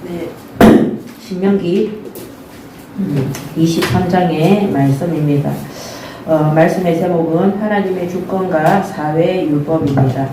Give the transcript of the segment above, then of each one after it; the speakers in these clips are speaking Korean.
네, 신명기 23장의 말씀입니다. 말씀의 제목은 하나님의 주권과 사회 율법입니다.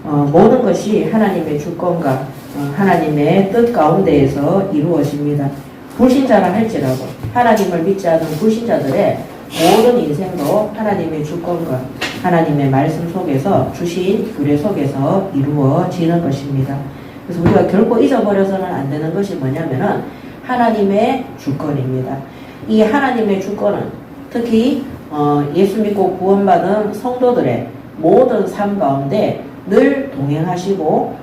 모든 것이 하나님의 주권과 하나님의 뜻 가운데에서 이루어집니다. 불신자라 할지라도 하나님을 믿지 않은 불신자들의 모든 인생도 하나님의 주권과 하나님의 말씀 속에서 주신 규례 속에서 이루어지는 것입니다. 그래서 우리가 결코 잊어버려서는 안 되는 것이 뭐냐면은 하나님의 주권입니다. 이 하나님의 주권은 특히 예수 믿고 구원받은 성도들의 모든 삶 가운데 늘 동행하시고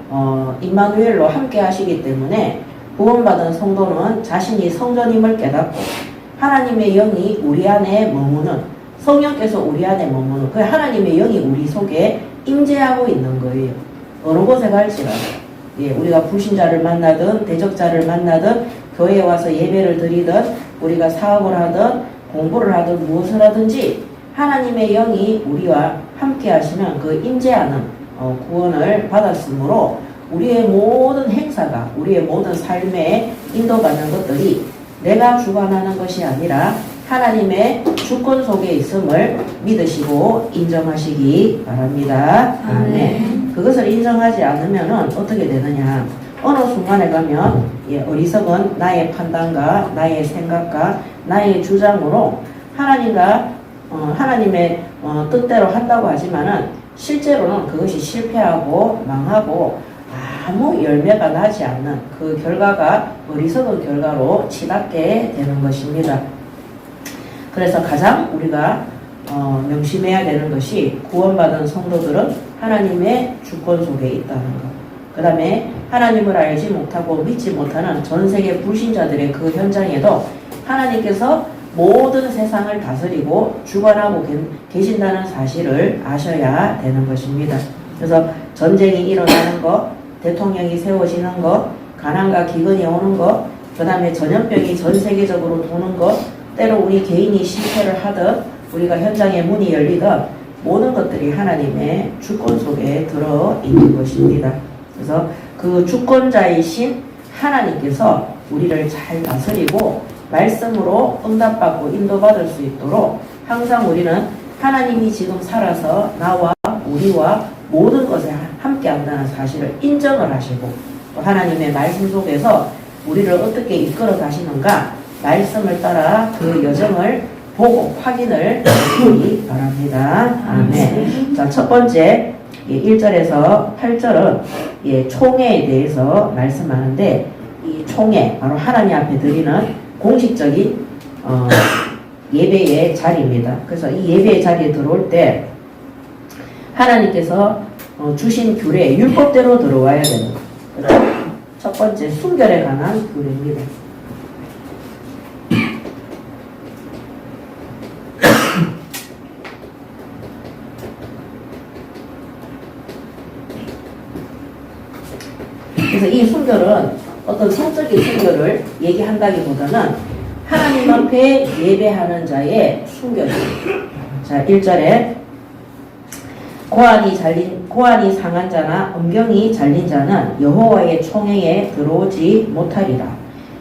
임마누엘로 함께 하시기 때문에 구원받은 성도는 자신이 성전임을 깨닫고 하나님의 영이 우리 안에 머무는, 성령께서 우리 안에 머무는 그 하나님의 영이 우리 속에 임재하고 있는 거예요. 어느 곳에 갈지라도 우리가 불신자를 만나든 대적자를 만나든 교회에 와서 예배를 드리든 우리가 사업을 하든 공부를 하든 무엇을 하든지 하나님의 영이 우리와 함께 하시면 그 임재하는 구원을 받았으므로 우리의 모든 행사가, 우리의 모든 삶에 인도받는 것들이 내가 주관하는 것이 아니라 하나님의 주권 속에 있음을 믿으시고 인정하시기 바랍니다. 아멘. 그것을 인정하지 않으면 어떻게 되느냐? 어느 순간에 가면 어리석은 나의 판단과 나의 생각과 나의 주장으로 하나님의 뜻대로 한다고 하지만은 실제로는 그것이 실패하고 망하고 아무 열매가 나지 않는 그 결과가 어리석은 결과로 치닫게 되는 것입니다. 그래서 가장 우리가 명심해야 되는 것이 구원받은 성도들은 하나님의 주권 속에 있다는 것. 그 다음에 하나님을 알지 못하고 믿지 못하는 전 세계 불신자들의 그 현장에도 하나님께서 모든 세상을 다스리고 주관하고 계신다는 사실을 아셔야 되는 것입니다. 그래서 전쟁이 일어나는 것, 대통령이 세워지는 것, 가난과 기근이 오는 것, 그 다음에 전염병이 전 세계적으로 도는 것, 때로 우리 개인이 실패를 하듯 우리가 현장에 문이 열리듯 모든 것들이 하나님의 주권 속에 들어있는 것입니다. 그래서 그 주권자이신 하나님께서 우리를 잘 다스리고 말씀으로 응답받고 인도받을 수 있도록 항상 우리는 하나님이 지금 살아서 나와 우리와 모든 것에 함께 한다는 사실을 인정을 하시고 또 하나님의 말씀 속에서 우리를 어떻게 이끌어 가시는가 말씀을 따라 그 여정을 보고 확인을 해주기 바랍니다. 아멘. 자, 첫 번째 1절에서 8절은 총회에 대해서 말씀하는데 이 총회, 바로 하나님 앞에 드리는 공식적인 예배의 자리입니다. 그래서 이 예배의 자리에 들어올 때 하나님께서 주신 규례, 율법대로 들어와야 되는 거예요. 첫 번째 순결에 관한 규례입니다. 그래서 이 순결은 어떤 성적인 순결을 얘기한다기보다는 하나님 앞에 예배하는 자의 순결입니다. 자, 1절에 고안이 상한 자나 음경이 잘린 자는 여호와의 총회에 들어오지 못하리라.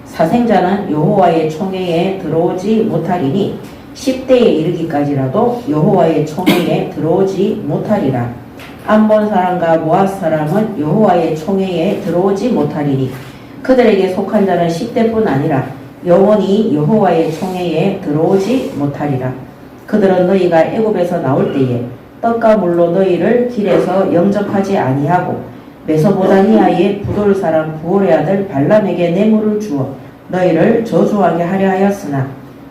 사생자는 여호와의 총회에 들어오지 못하리니 10대에 이르기까지라도 여호와의 총회에 들어오지 못하리라. 암몬 사람과 모압 사람은 여호와의 총회에 들어오지 못하리니 그들에게 속한 자는 10대뿐 아니라 영원히 여호와의 총회에 들어오지 못하리라. 그들은 너희가 애굽에서 나올 때에 떡과 물로 너희를 길에서 영접하지 아니하고 메소포다미아의 부돌 사람 부올의 아들 발람에게 뇌물을 주어 너희를 저주하게 하려 하였으나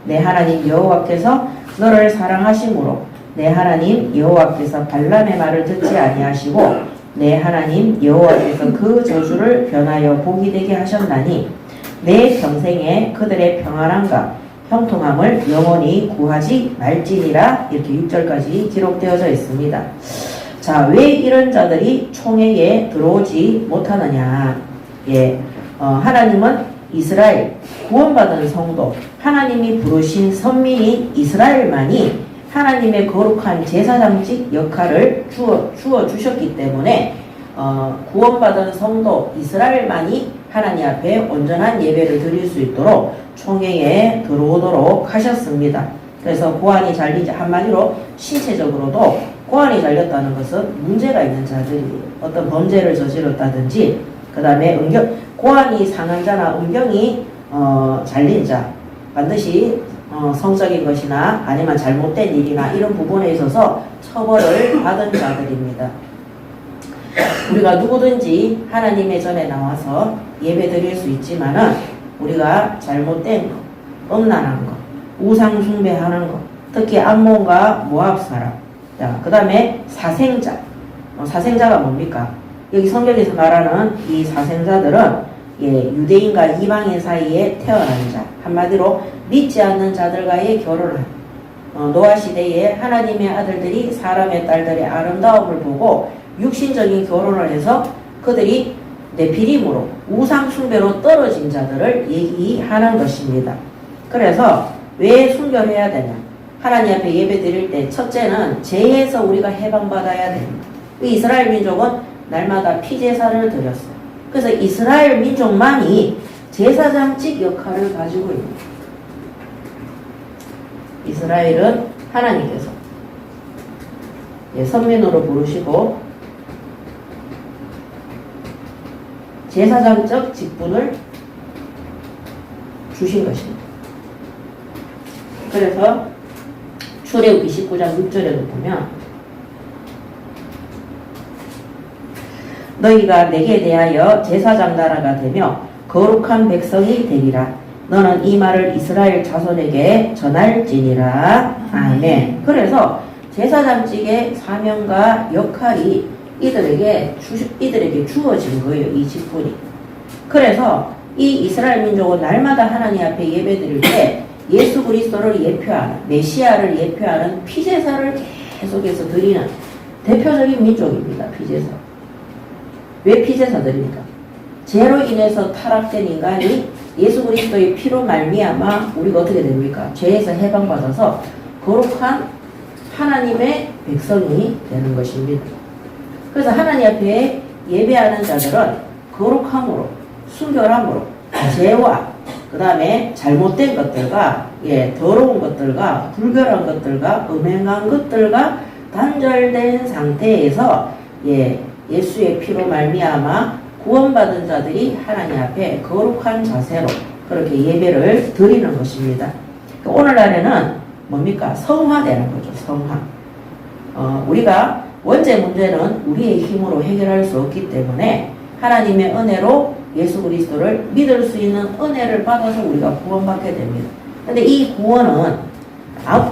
내 하나님 여호와께서 너를 사랑하심으로 내 하나님 여호와께서 발람의 말을 듣지 아니하시고 내 하나님 여호와께서 그 저주를 변하여 복이 되게 하셨나니 내 평생에 그들의 평안함과 형통함을 영원히 구하지 말지니라. 이렇게 6절까지 기록되어져 있습니다. 자, 왜 이런 자들이 총회에 들어오지 못하느냐? 하나님은 이스라엘 구원받은 성도, 하나님이 부르신 선민인 이스라엘만이 하나님의 거룩한 제사장직 역할을 주어 주셨기 때문에 구원받은 성도 이스라엘만이 하나님 앞에 온전한 예배를 드릴 수 있도록 총회에 들어오도록 하셨습니다. 그래서 고안이 잘리지, 한마디로 신체적으로도 고안이 잘렸다는 것은 문제가 있는 자들이 어떤 범죄를 저질렀다든지, 그 다음에 고안이 상한 자나 음경이 잘린 자, 반드시 성적인 것이나 아니면 잘못된 일이나 이런 부분에 있어서 처벌을 받은 자들입니다. 우리가 누구든지 하나님의 전에 나와서 예배 드릴 수 있지만은 우리가 잘못된 것, 음란한 것, 우상 숭배하는 것, 특히 암몬과 모압 사람, 그 다음에 사생자. 사생자가 뭡니까? 여기 성경에서 말하는 이 사생자들은 유대인과 이방인 사이에 태어난 자, 한마디로 믿지 않는 자들과의 결혼을 노아 시대에 하나님의 아들들이 사람의 딸들의 아름다움을 보고 육신적인 결혼을 해서 그들이 네피림으로 우상 숭배로 떨어진 자들을 얘기하는 것입니다. 그래서 왜 순결해야 되냐? 하나님 앞에 예배 드릴 때 첫째는 죄에서 우리가 해방받아야 됩니다. 이스라엘 민족은 날마다 피제사를 드렸어요. 그래서 이스라엘 민족만이 제사장직 역할을 가지고 있습니다. 이스라엘은 하나님께서 선민으로 부르시고 제사장적 직분을 주신 것입니다. 그래서 출애굽기 19장 6절에도 보면 너희가 내게 대하여 제사장 나라가 되며 거룩한 백성이 되리라. 너는 이 말을 이스라엘 자손에게 전할지니라. 아멘. 그래서 제사장직의 사명과 역할이 이들에게 주어진 거예요. 이 직분이. 그래서 이 이스라엘 민족은 날마다 하나님 앞에 예배드릴 때 예수 그리스도를 예표하는, 메시아를 예표하는 피제사를 계속해서 드리는 대표적인 민족입니다. 피제사. 왜 피제사들입니까? 죄로 인해서 타락된 인간이 예수 그리스도의 피로 말미암아 우리가 어떻게 됩니까? 죄에서 해방받아서 거룩한 하나님의 백성이 되는 것입니다. 그래서 하나님 앞에 예배하는 자들은 거룩함으로, 순결함으로, 죄와 그 다음에 잘못된 것들과 더러운 것들과 불결한 것들과 음행한 것들과 단절된 상태에서 예수의 피로 말미암아 구원받은 자들이 하나님 앞에 거룩한 자세로 그렇게 예배를 드리는 것입니다. 오늘날에는 뭡니까? 성화되는 거죠. 성화. 우리가 원죄 문제는 우리의 힘으로 해결할 수 없기 때문에 하나님의 은혜로 예수 그리스도를 믿을 수 있는 은혜를 받아서 우리가 구원받게 됩니다. 근데 이 구원은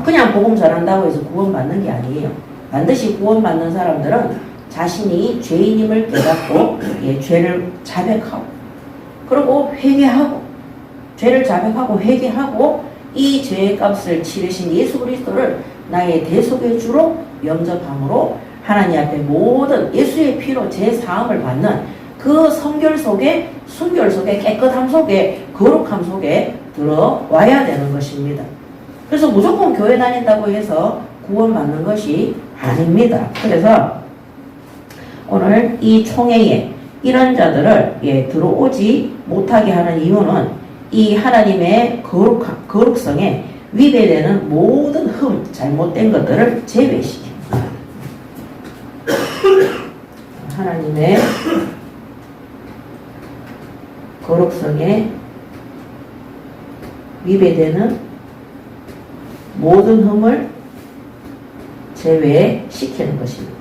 그냥 복음 전한다고 해서 구원받는 게 아니에요. 반드시 구원받는 사람들은 자신이 죄인임을 깨닫고 죄를 자백하고 그리고 회개하고 죄를 자백하고 회개하고 이 죄의 값을 치르신 예수 그리스도를 나의 대속의 주로 영접함으로 하나님 앞에 모든 예수의 피로 죄 사함을 받는 그 성결 속에, 순결 속에, 깨끗함 속에, 거룩함 속에 들어와야 되는 것입니다. 그래서 무조건 교회 다닌다고 해서 구원받는 것이 아닙니다. 그래서 오늘 이 총회에 이런 자들을 들어오지 못하게 하는 이유는 이 하나님의 거룩성에 위배되는 모든 잘못된 것들을 제외시킵니다. 하나님의 거룩성에 위배되는 모든 흠을 제외시키는 것입니다.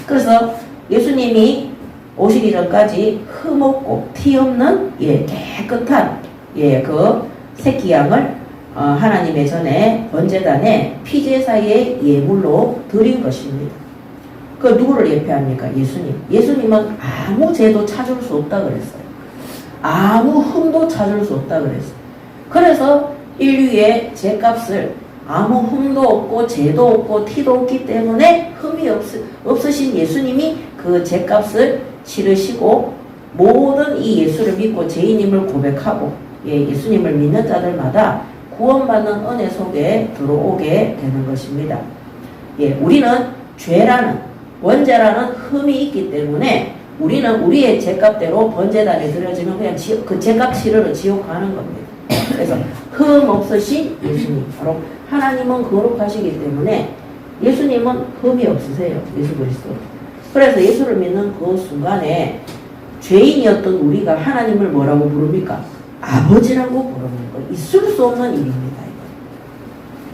그래서 예수님이 오시기 전까지 흠없고 티없는 깨끗한 그 새끼양을 하나님의 전에 번제단에 피제사의 예물로 드린 것입니다. 그 누구를 예표합니까? 예수님. 예수님은 아무 죄도 찾을 수 없다 그랬어요. 아무 흠도 찾을 수 없다 그랬어요. 그래서 인류의 죄값을 아무 흠도 없고 죄도 없고 티도 없기 때문에 흠이 없으신 예수님이 그 죄값을 치르시고 모든 이 예수를 믿고 죄인임을 고백하고 예수님을 믿는 자들마다 구원받는 은혜 속에 들어오게 되는 것입니다. 우리는 죄라는 원죄라는 흠이 있기 때문에 우리는 우리의 죄값대로 번제단에 드려지면 그냥 그 죄값 치르러 지옥 가는 겁니다. 그래서 흠 없으신 예수님, 바로 하나님은 거룩하시기 때문에 예수님은 흠이 없으세요. 예수 그리스도. 그래서 예수를 믿는 그 순간에 죄인이었던 우리가 하나님을 뭐라고 부릅니까? 아버지라고 부르는 거. 있을 수 없는 일입니다.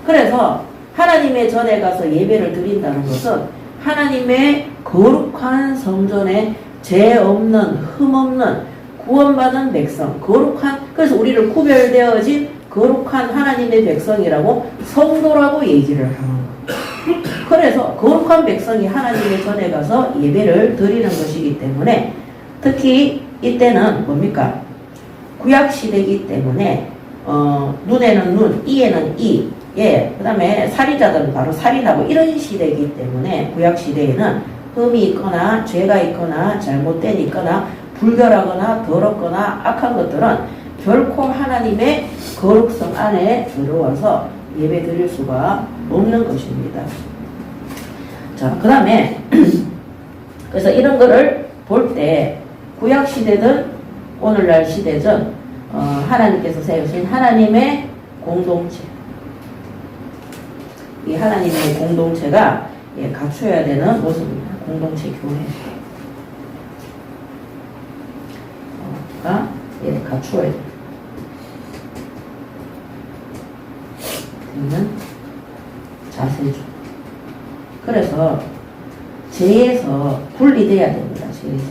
그래서 하나님의 전에 가서 예배를 드린다는 것은 하나님의 거룩한 성전에 죄 없는, 흠 없는, 구원받은 백성, 거룩한, 그래서 우리를 구별되어진 거룩한 하나님의 백성이라고 성도라고 얘기를 하는 거예요. 그래서 거룩한 백성이 하나님의 전에 가서 예배를 드리는 것이기 때문에 특히 이때는 뭡니까? 구약시대이기 때문에 눈에는 눈, 이에는 이, 예, 그 다음에 살인자들은 바로 살인하고 이런 시대이기 때문에 구약시대에는 흠이 있거나 죄가 있거나 잘못된 있거나 불결하거나 더럽거나 악한 것들은 결코 하나님의 거룩성 안에 들어와서 예배 드릴 수가 없는 것입니다. 자, 그 다음에 그래서 이런 거를 볼 때 구약시대든 오늘날 시대든 하나님께서 세우신 하나님의 공동체, 이 하나님의 공동체가 갖춰야 되는 모습입니다. 공동체 교회가 갖추어야 됩니다. 되는 자세죠. 그래서 죄에서 분리돼야 됩니다. 죄에서.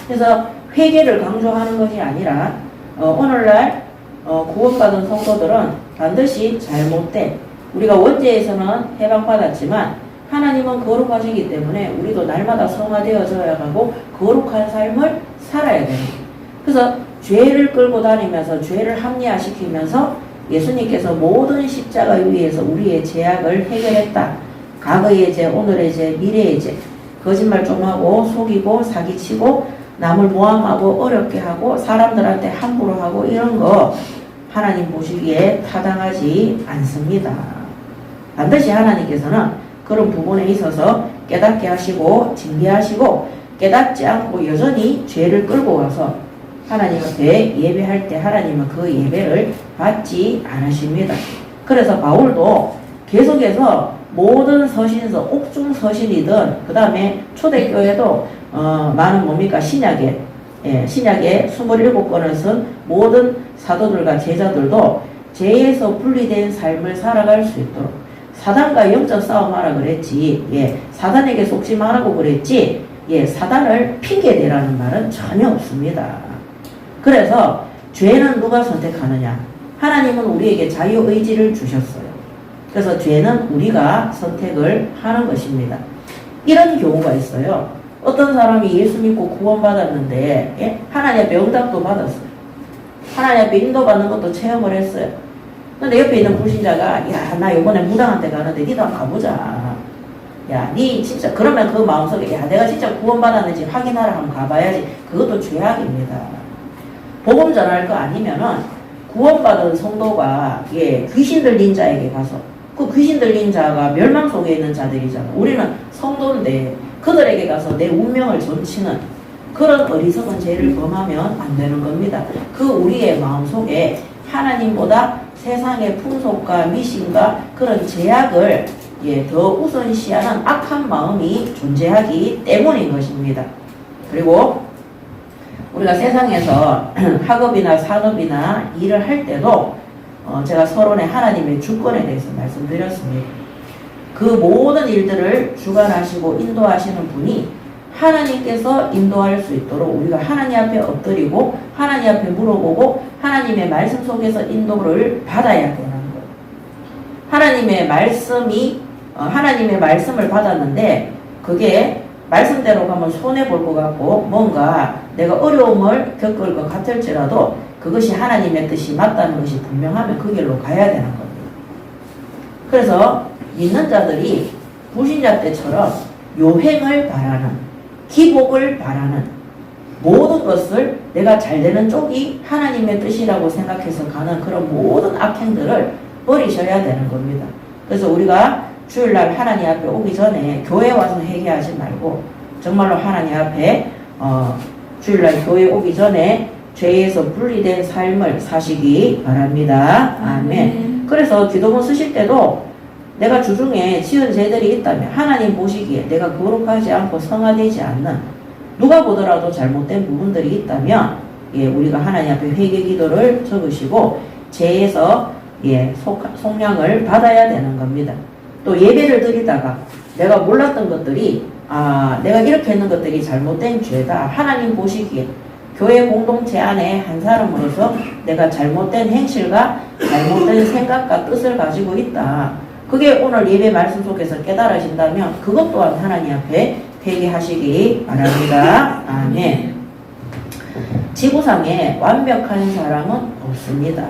그래서 회개를 강조하는 것이 아니라 오늘날 구원받은 성도들은 반드시 잘못된, 우리가 원죄에서는 해방받았지만 하나님은 거룩하시기 때문에 우리도 날마다 성화되어져야 하고 거룩한 삶을 살아야 됩니다. 그래서 죄를 끌고 다니면서 죄를 합리화시키면서 예수님께서 모든 십자가 위에서 우리의 죄악을 해결했다. 과거의 죄, 오늘의 죄, 미래의 죄, 거짓말 좀 하고 속이고 사기치고 남을 모함하고 어렵게 하고 사람들한테 함부로 하고 이런 거 하나님 보시기에 타당하지 않습니다. 반드시 하나님께서는 그런 부분에 있어서 깨닫게 하시고 징계하시고 깨닫지 않고 여전히 죄를 끌고 와서 하나님 앞에 예배할 때 하나님은 그 예배를 받지 않으십니다. 그래서 바울도 계속해서 모든 서신서, 옥중 서신이든 그 다음에 초대교회도 많은 뭡니까? 신약에 27권을 쓴 모든 사도들과 제자들도 죄에서 분리된 삶을 살아갈 수 있도록 사단과 영적 싸움하라 그랬지, 사단에게 속지 말라고 그랬지, 사단을 핑계대라는 말은 전혀 없습니다. 그래서 죄는 누가 선택하느냐? 하나님은 우리에게 자유의지를 주셨어요. 그래서 죄는 우리가 선택을 하는 것입니다. 이런 경우가 있어요. 어떤 사람이 예수 믿고 구원받았는데 하나님 앞에 응답도 받았어요. 하나님 앞에 인도받는 것도 체험을 했어요. 근데 옆에 있는 불신자가 야, 나 이번에 무당한테 가는데 니도 한번 가보자. 야, 니 진짜 그러면 그 마음속에 야, 내가 진짜 구원받았는지 확인하러 한번 가봐야지. 그것도 죄악입니다. 복음 전할 거 아니면은 구원받은 성도가 귀신 들린 자에게 가서 그 귀신 들린 자가 멸망 속에 있는 자들이잖아. 우리는 성도인데 그들에게 가서 내 운명을 점치는 그런 어리석은 죄를 범하면 안 되는 겁니다. 그 우리의 마음속에 하나님보다 세상의 풍속과 미신과 그런 제약을 더 우선시하는 악한 마음이 존재하기 때문인 것입니다. 그리고 우리가 세상에서 학업이나 산업이나 일을 할 때도 제가 서론에 하나님의 주권에 대해서 말씀드렸습니다. 그 모든 일들을 주관하시고 인도하시는 분이 하나님께서 인도할 수 있도록 우리가 하나님 앞에 엎드리고 하나님 앞에 물어보고 하나님의 말씀 속에서 인도를 받아야 되는 거예요. 하나님의 말씀을 받았는데 그게 말씀대로 가면 손해볼 것 같고 뭔가 내가 어려움을 겪을 것 같을지라도 그것이 하나님의 뜻이 맞다는 것이 분명하면 그 길로 가야 되는 겁니다. 그래서 믿는 자들이 불신자 때처럼 요행을 바라는, 기복을 바라는 모든 것을 내가 잘 되는 쪽이 하나님의 뜻이라고 생각해서 가는 그런 모든 악행들을 버리셔야 되는 겁니다. 그래서 우리가 주일날 하나님 앞에 오기 전에 교회 와서 회개하지 말고 정말로 하나님 앞에 주일날 교회 오기 전에 죄에서 분리된 삶을 사시기 바랍니다. 아멘. 그래서 기도문 쓰실 때도 내가 주중에 지은 죄들이 있다면 하나님 보시기에 내가 거룩하지 않고 성화되지 않는, 누가 보더라도 잘못된 부분들이 있다면 우리가 하나님 앞에 회개 기도를 적으시고 죄에서 속량을 받아야 되는 겁니다. 또 예배를 드리다가 내가 몰랐던 것들이 내가 이렇게 했는 것들이 잘못된 죄다. 하나님 보시기에 교회 공동체 안에 한 사람으로서 내가 잘못된 행실과 잘못된 생각과 뜻을 가지고 있다. 그게 오늘 예배 말씀 속에서 깨달아진다면 그것 또한 하나님 앞에 회개하시기 바랍니다. 아멘. 지구상에 완벽한 사람은 없습니다.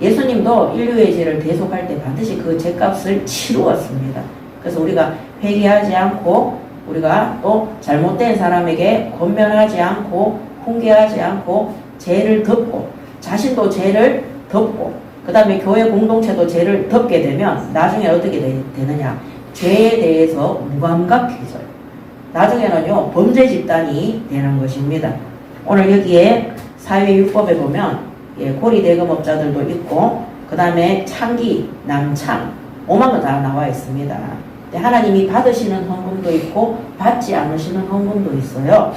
예수님도 인류의 죄를 대속할 때 반드시 그 죄값을 치루었습니다. 그래서 우리가 회개하지 않고 우리가 또 잘못된 사람에게 권면하지 않고 훈계하지 않고 죄를 덮고 자신도 죄를 덮고 그 다음에 교회 공동체도 죄를 덮게 되면 나중에 어떻게 되느냐, 죄에 대해서 무감각해져요. 나중에는요 범죄 집단이 되는 것입니다. 오늘 여기에 사회율법에 보면 고리대금업자들도 있고 그 다음에 창기, 남창, 오만 거 다 나와 있습니다. 하나님이 받으시는 헌금도 있고 받지 않으시는 헌금도 있어요.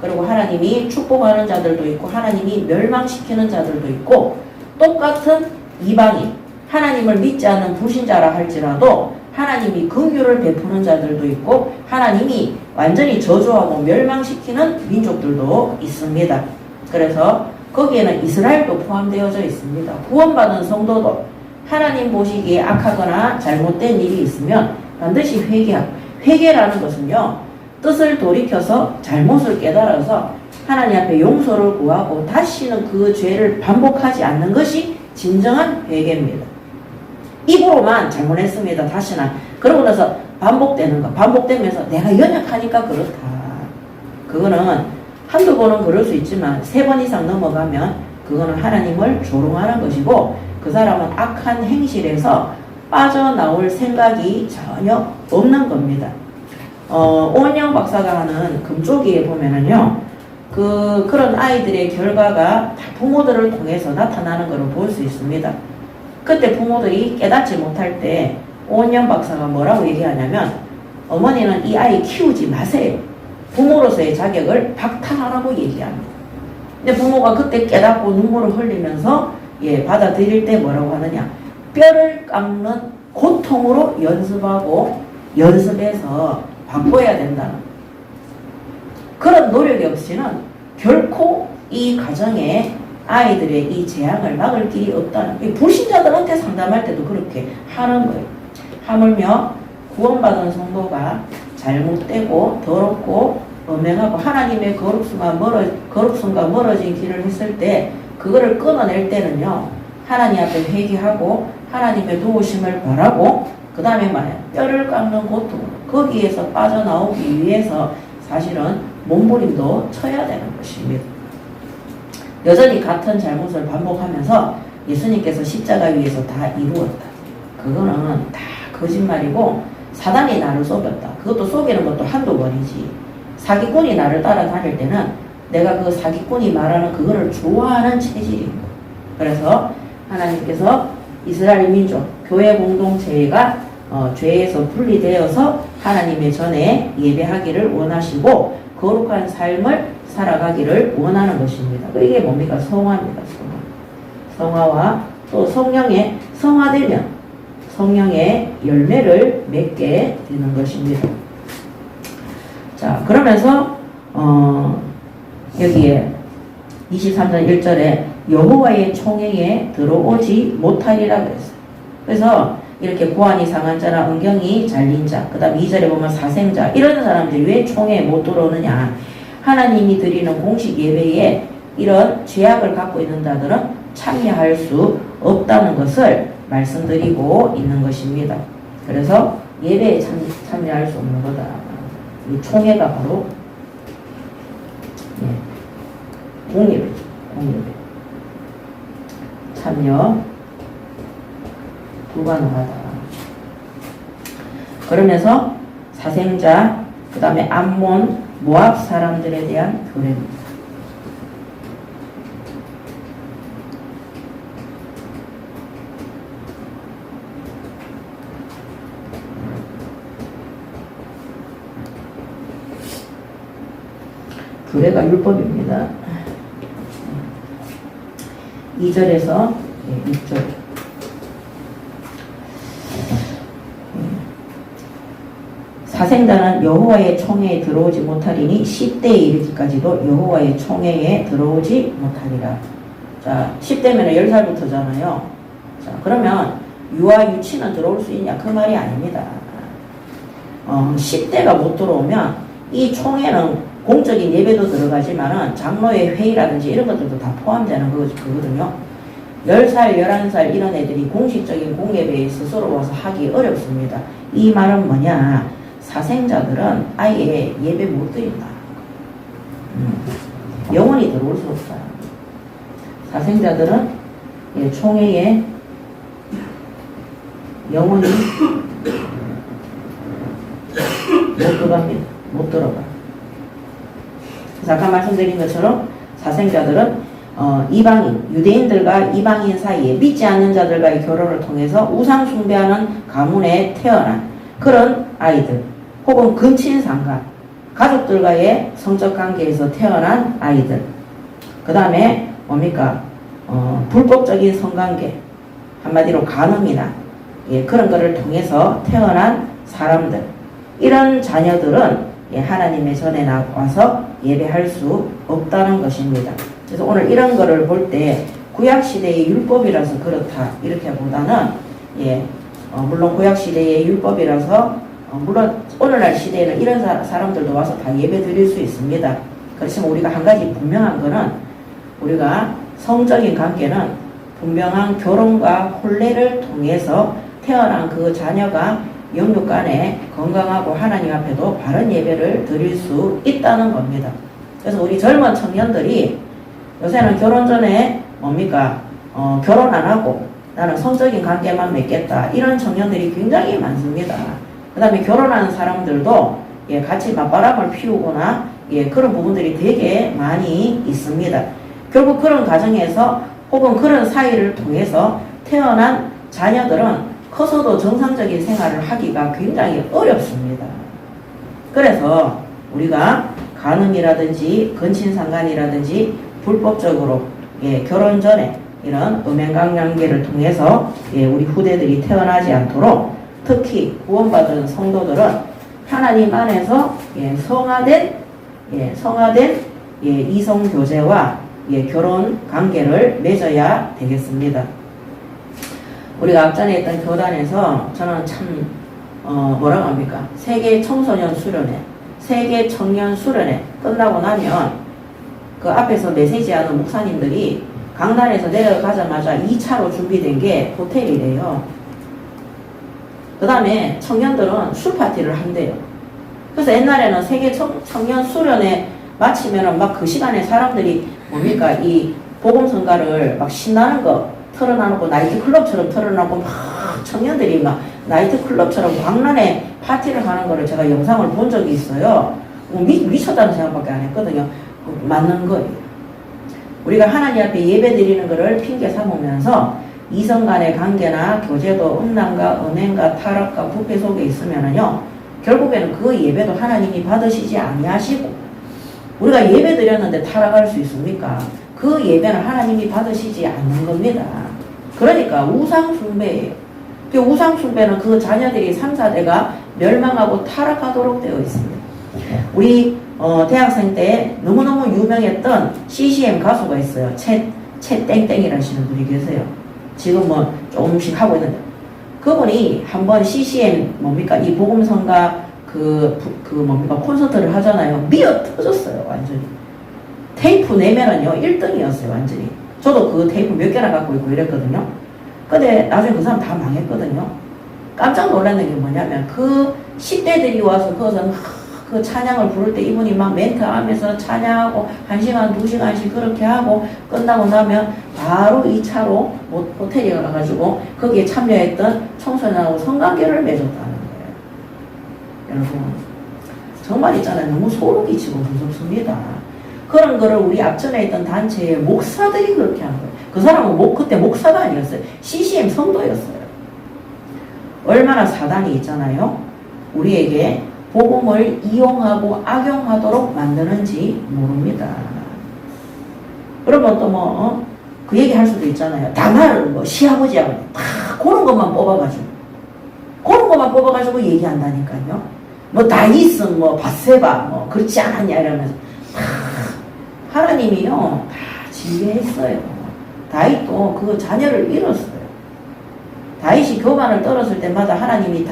그리고 하나님이 축복하는 자들도 있고 하나님이 멸망시키는 자들도 있고, 똑같은 이방인, 하나님을 믿지 않는 불신자라 할지라도 하나님이 긍휼을 베푸는 자들도 있고 하나님이 완전히 저주하고 멸망시키는 민족들도 있습니다. 그래서 거기에는 이스라엘도 포함되어져 있습니다. 구원받은 성도도 하나님 보시기에 악하거나 잘못된 일이 있으면 반드시 회개하고, 회개라는 것은요 뜻을 돌이켜서 잘못을 깨달아서 하나님 앞에 용서를 구하고 다시는 그 죄를 반복하지 않는 것이 진정한 회개입니다. 입으로만 잘못했습니다. 다시는. 그러고 나서 반복되는 거. 반복되면서 내가 연약하니까 그렇다. 그거는 한두 번은 그럴 수 있지만 3번 이상 넘어가면 그거는 하나님을 조롱하는 것이고 그 사람은 악한 행실에서 빠져나올 생각이 전혀 없는 겁니다. 오은영 박사가 하는 금쪽이에 보면은요, 그런 아이들의 결과가 다 부모들을 통해서 나타나는 것을 볼 수 있습니다. 그때 부모들이 깨닫지 못할 때 오은영 박사가 뭐라고 얘기하냐면, 어머니는 이 아이 키우지 마세요. 부모로서의 자격을 박탈하라고 얘기합니다. 근데 부모가 그때 깨닫고 눈물을 흘리면서 받아들일 때 뭐라고 하느냐, 뼈를 깎는 고통으로 연습하고 연습해서 바꿔야 된다는 그런 노력이 없이는 결코 이 가정에 아이들의 이 재앙을 막을 길이 없다는, 불신자들한테 상담할 때도 그렇게 하는 거예요. 하물며 구원받은 성도가 잘못되고 더럽고 음행하고 하나님의 거룩성과 멀어진 길을 했을 때 그거를 끊어낼 때는요 하나님 앞에 회개하고 하나님의 도우심을 바라고 그 다음에 뼈를 깎는 고통, 거기에서 빠져나오기 위해서 사실은 몸부림도 쳐야 되는 것입니다. 여전히 같은 잘못을 반복하면서 예수님께서 십자가 위에서 다 이루었다. 그거는 다 거짓말이고 사단이 나를 속였다. 그것도 속이는 것도 한두 번이지. 사기꾼이 나를 따라다닐 때는 내가 그 사기꾼이 말하는 그거를 좋아하는 체질입니다. 그래서 하나님께서 이스라엘 민족, 교회 공동체가 죄에서 분리되어서 하나님의 전에 예배하기를 원하시고 거룩한 삶을 살아가기를 원하는 것입니다. 이게 뭡니까? 성화입니다. 성화와 또 성령의 성화되면 성령의 열매를 맺게 되는 것입니다. 자, 그러면서 여기에 23절 1절에 여호와의 총회에 들어오지 못하리라 그랬어요. 그래서 이렇게 고환이 상한 자나 은경이 잘린 자, 그 다음 2절에 보면 사생자, 이런 사람들이 왜 총회에 못 들어오느냐. 하나님이 드리는 공식 예배에 이런 죄악을 갖고 있는 자들은 참여할 수 없다는 것을 말씀드리고 있는 것입니다. 그래서 예배에 참여할 수 없는 거다. 이 총회가 바로 공예배. 참여 불가능하다. 그러면서 사생자, 그 다음에 암몬, 모압 사람들에 대한 교례입니다. 교례가 율법입니다. 2절에서 6절. 사생자는 여호와의 총회에 들어오지 못하리니 10대에 이르기까지도 여호와의 총회에 들어오지 못하리라. 자, 10대면 10살부터잖아요. 자, 그러면 유아 유치는 들어올 수 있냐? 그 말이 아닙니다. 10대가 못 들어오면 이 총회는 공적인 예배도 들어가지만은 장로의 회의라든지 이런 것들도 다 포함되는 거거든요. 10살, 11살 이런 애들이 공식적인 공예배에 스스로 와서 하기 어렵습니다. 이 말은 뭐냐? 사생자들은 아예 예배 못 드린다. 영원히 들어올 수 없어요. 사생자들은 총회에 영원히 못 들어갑니다. 못 들어가. 아까 말씀드린 것처럼 사생자들은 이방인, 유대인들과 이방인 사이에 믿지 않는 자들과의 결혼을 통해서 우상 숭배하는 가문에 태어난 그런 아이들, 혹은 근친상간, 가족들과의 성적 관계에서 태어난 아이들, 그 다음에 뭡니까? 불법적인 성관계, 한마디로 간음이나 그런 거를 통해서 태어난 사람들, 이런 자녀들은 하나님의 전에 나와서 예배할 수 없다는 것입니다. 그래서 오늘 이런 거를 볼 때 구약시대의 율법이라서 그렇다 이렇게 보다는 물론 구약시대의 율법이라서 물론 오늘날 시대에는 이런 사람들도 와서 다 예배 드릴 수 있습니다. 그렇지만 우리가 한 가지 분명한 거는 우리가 성적인 관계는 분명한 결혼과 혼례를 통해서 태어난 그 자녀가 영육간에 건강하고 하나님 앞에도 바른 예배를 드릴 수 있다는 겁니다. 그래서 우리 젊은 청년들이 요새는 결혼 전에 뭡니까? 결혼 안 하고 나는 성적인 관계만 맺겠다. 이런 청년들이 굉장히 많습니다. 그 다음에 결혼하는 사람들도 같이 맞바람을 피우거나 그런 부분들이 되게 많이 있습니다. 결국 그런 가정에서 혹은 그런 사이를 통해서 태어난 자녀들은 커서도 정상적인 생활을 하기가 굉장히 어렵습니다. 그래서 우리가 간음이라든지 근친상간이라든지 불법적으로 결혼 전에 이런 음행강량계를 통해서 우리 후대들이 태어나지 않도록 특히 구원받은 성도들은 하나님 안에서 성화된 이성교제와 결혼 관계를 맺어야 되겠습니다. 우리가 앞전에 있던 교단에서 저는 참 뭐라고 합니까? 세계 청소년 수련회, 세계 청년 수련회 끝나고 나면 그 앞에서 메시지하는 목사님들이 강단에서 내려가자마자 2차로 준비된 게 호텔이래요. 그 다음에 청년들은 술파티를 한대요. 그래서 옛날에는 세계 청년 수련회 마치면은 막 그 시간에 사람들이 뭡니까? 이 복음성가를 막 신나는 거 털어놔놓고 나이트클럽처럼 털어놔놓고 막 청년들이 막 나이트클럽처럼 광란에 파티를 하는 거를 제가 영상을 본 적이 있어요. 미쳤다는 생각밖에 안 했거든요. 맞는 거예요. 우리가 하나님 앞에 예배 드리는 거를 핑계 삼으면서 이성 간의 관계나 교제도 음란과 음행과 타락과 부패 속에 있으면은요, 결국에는 그 예배도 하나님이 받으시지 아니하시고, 우리가 예배 드렸는데 타락할 수 있습니까? 그 예배는 하나님이 받으시지 않는 겁니다. 그러니까 우상숭배예요. 그 우상숭배는 그 자녀들이 3, 4대가 멸망하고 타락하도록 되어 있습니다. 우리 대학생 때 너무너무 유명했던 CCM 가수가 있어요. 채 땡땡이라시는 분이 계세요. 지금 뭐 조금씩 하고 있는데, 그분이 한번 CCM 뭡니까? 이 복음성가 뭡니까? 콘서트를 하잖아요. 미어 터졌어요. 완전히. 테이프 내면은요 1등이었어요. 완전히. 저도 그 테이프 몇 개나 갖고 있고 이랬거든요. 근데 나중에 그 사람 다 망했거든요. 깜짝 놀랐는 게 뭐냐면 그 10대들이 와서 거기서 그 찬양을 부를 때 이분이 막 멘트하면서 찬양하고 1시간, 2시간씩 그렇게 하고 끝나고 나면 바로 2차로 호텔에 가가지고 거기에 참여했던 청소년하고 성관계를 맺었다는 거예요. 여러분 정말 있잖아요. 너무 소름 끼치고 무섭습니다. 그런 거를 우리 앞전에 있던 단체의 목사들이 그렇게 한 거예요. 그 사람은 그때 목사가 아니었어요. CCM 성도였어요. 얼마나 사단이 있잖아요. 우리에게 복음을 이용하고 악용하도록 만드는지 모릅니다. 여러분 또 그 얘기 할 수도 있잖아요. 다말은 시아버지하고 다 그런 것만 뽑아가지고 얘기한다니까요. 다이슨 바세바 그렇지 않았냐 이러면서 하나님이요 다 징계했어요. 다윗도 그 자녀를 잃었어요. 다윗이 교만을 떨었을 때마다 하나님이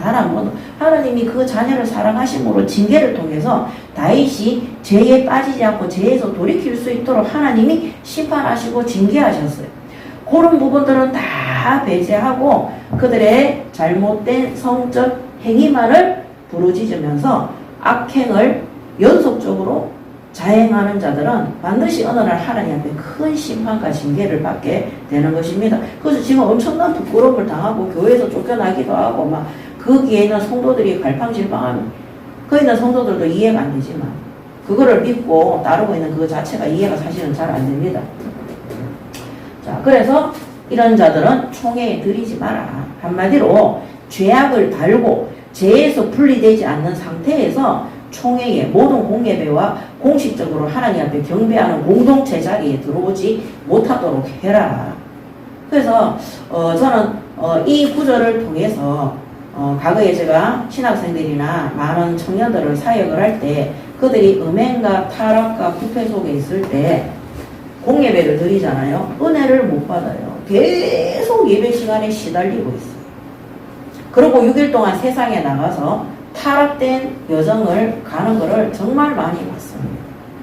하나님이 그 자녀를 사랑하심으로 징계를 통해서 다윗이 죄에 빠지지 않고 죄에서 돌이킬 수 있도록 하나님이 심판하시고 징계하셨어요. 그런 부분들은 다 배제하고 그들의 잘못된 성적 행위만을 부르짖으면서 악행을 연속적으로 자행하는 자들은 반드시 어느 날 하나님 앞에 큰 심판과 징계를 받게 되는 것입니다. 그래서 지금 엄청난 부끄러움을 당하고 교회에서 쫓겨나기도 하고 거기에 있는 성도들이 갈팡질팡합니다. 거기 있는 성도들도 이해가 안 되지만 그거를 믿고 따르고 있는 그 자체가 이해가 사실은 잘 안 됩니다. 자, 그래서 이런 자들은 총회에 들이지 마라. 한마디로 죄악을 달고 죄에서 분리되지 않는 상태에서 총회의 모든 공예배와 공식적으로 하나님 앞에 경배하는 공동체 자리에 들어오지 못하도록 해라. 그래서 저는 이 구절을 통해서 과거에 제가 신학생들이나 많은 청년들을 사역을 할 때 그들이 음행과 타락과 부패 속에 있을 때 공예배를 드리잖아요. 은혜를 못 받아요. 계속 예배 시간에 시달리고 있어요. 그리고 6일 동안 세상에 나가서 타락된 여정을 가는 것을 정말 많이 봤습니다.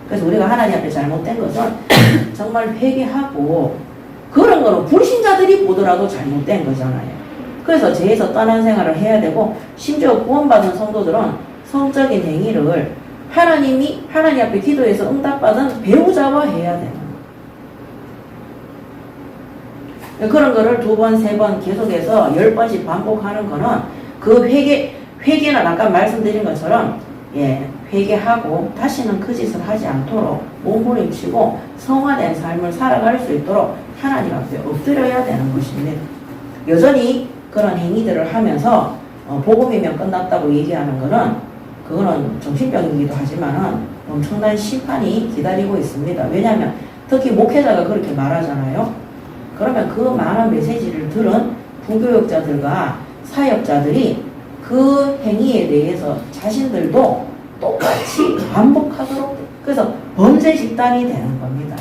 그래서 우리가 하나님 앞에 잘못된 것은 정말 회개하고 그런 거는 불신자들이 보더라도 잘못된 거잖아요. 그래서 죄에서 떠난 생활을 해야 되고 심지어 구원받은 성도들은 성적인 행위를 하나님 앞에 기도해서 응답받은 배우자와 해야 되는 거예요. 그런 거를 2번, 3번 계속해서 10번씩 반복하는 거는 그 회개는 아까 말씀드린 것처럼 회개하고 다시는 그 짓을 하지 않도록 몸부림치고 성화된 삶을 살아갈 수 있도록 하나님 앞에 엎드려야 되는 것입니다. 여전히 그런 행위들을 하면서 복음이면 끝났다고 얘기하는 거는 그거는 정신병이기도 하지만은 엄청난 심판이 기다리고 있습니다. 왜냐하면 특히 목회자가 그렇게 말하잖아요. 그러면 그 많은 메시지를 들은 부교육자들과 사역자들이 그 행위에 대해서 자신들도 똑같이 반복하도록 그래서 범죄 집단이 되는 겁니다.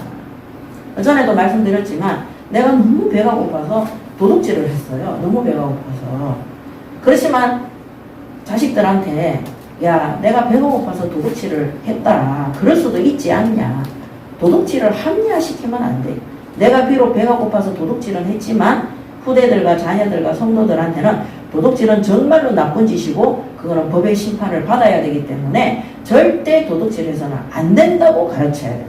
전에도 말씀드렸지만 내가 너무 배가 고파서 도둑질을 했어요. 너무 배가 고파서. 그렇지만 자식들한테 야 내가 배가 고파서 도둑질을 했다. 그럴 수도 있지 않냐. 도둑질을 합리화시키면 안 돼. 내가 비록 배가 고파서 도둑질은 했지만 후대들과 자녀들과 성도들한테는 도둑질은 정말로 나쁜 짓이고 그거는 법의 심판을 받아야 되기 때문에 절대 도둑질해서는 안 된다고 가르쳐야 돼요.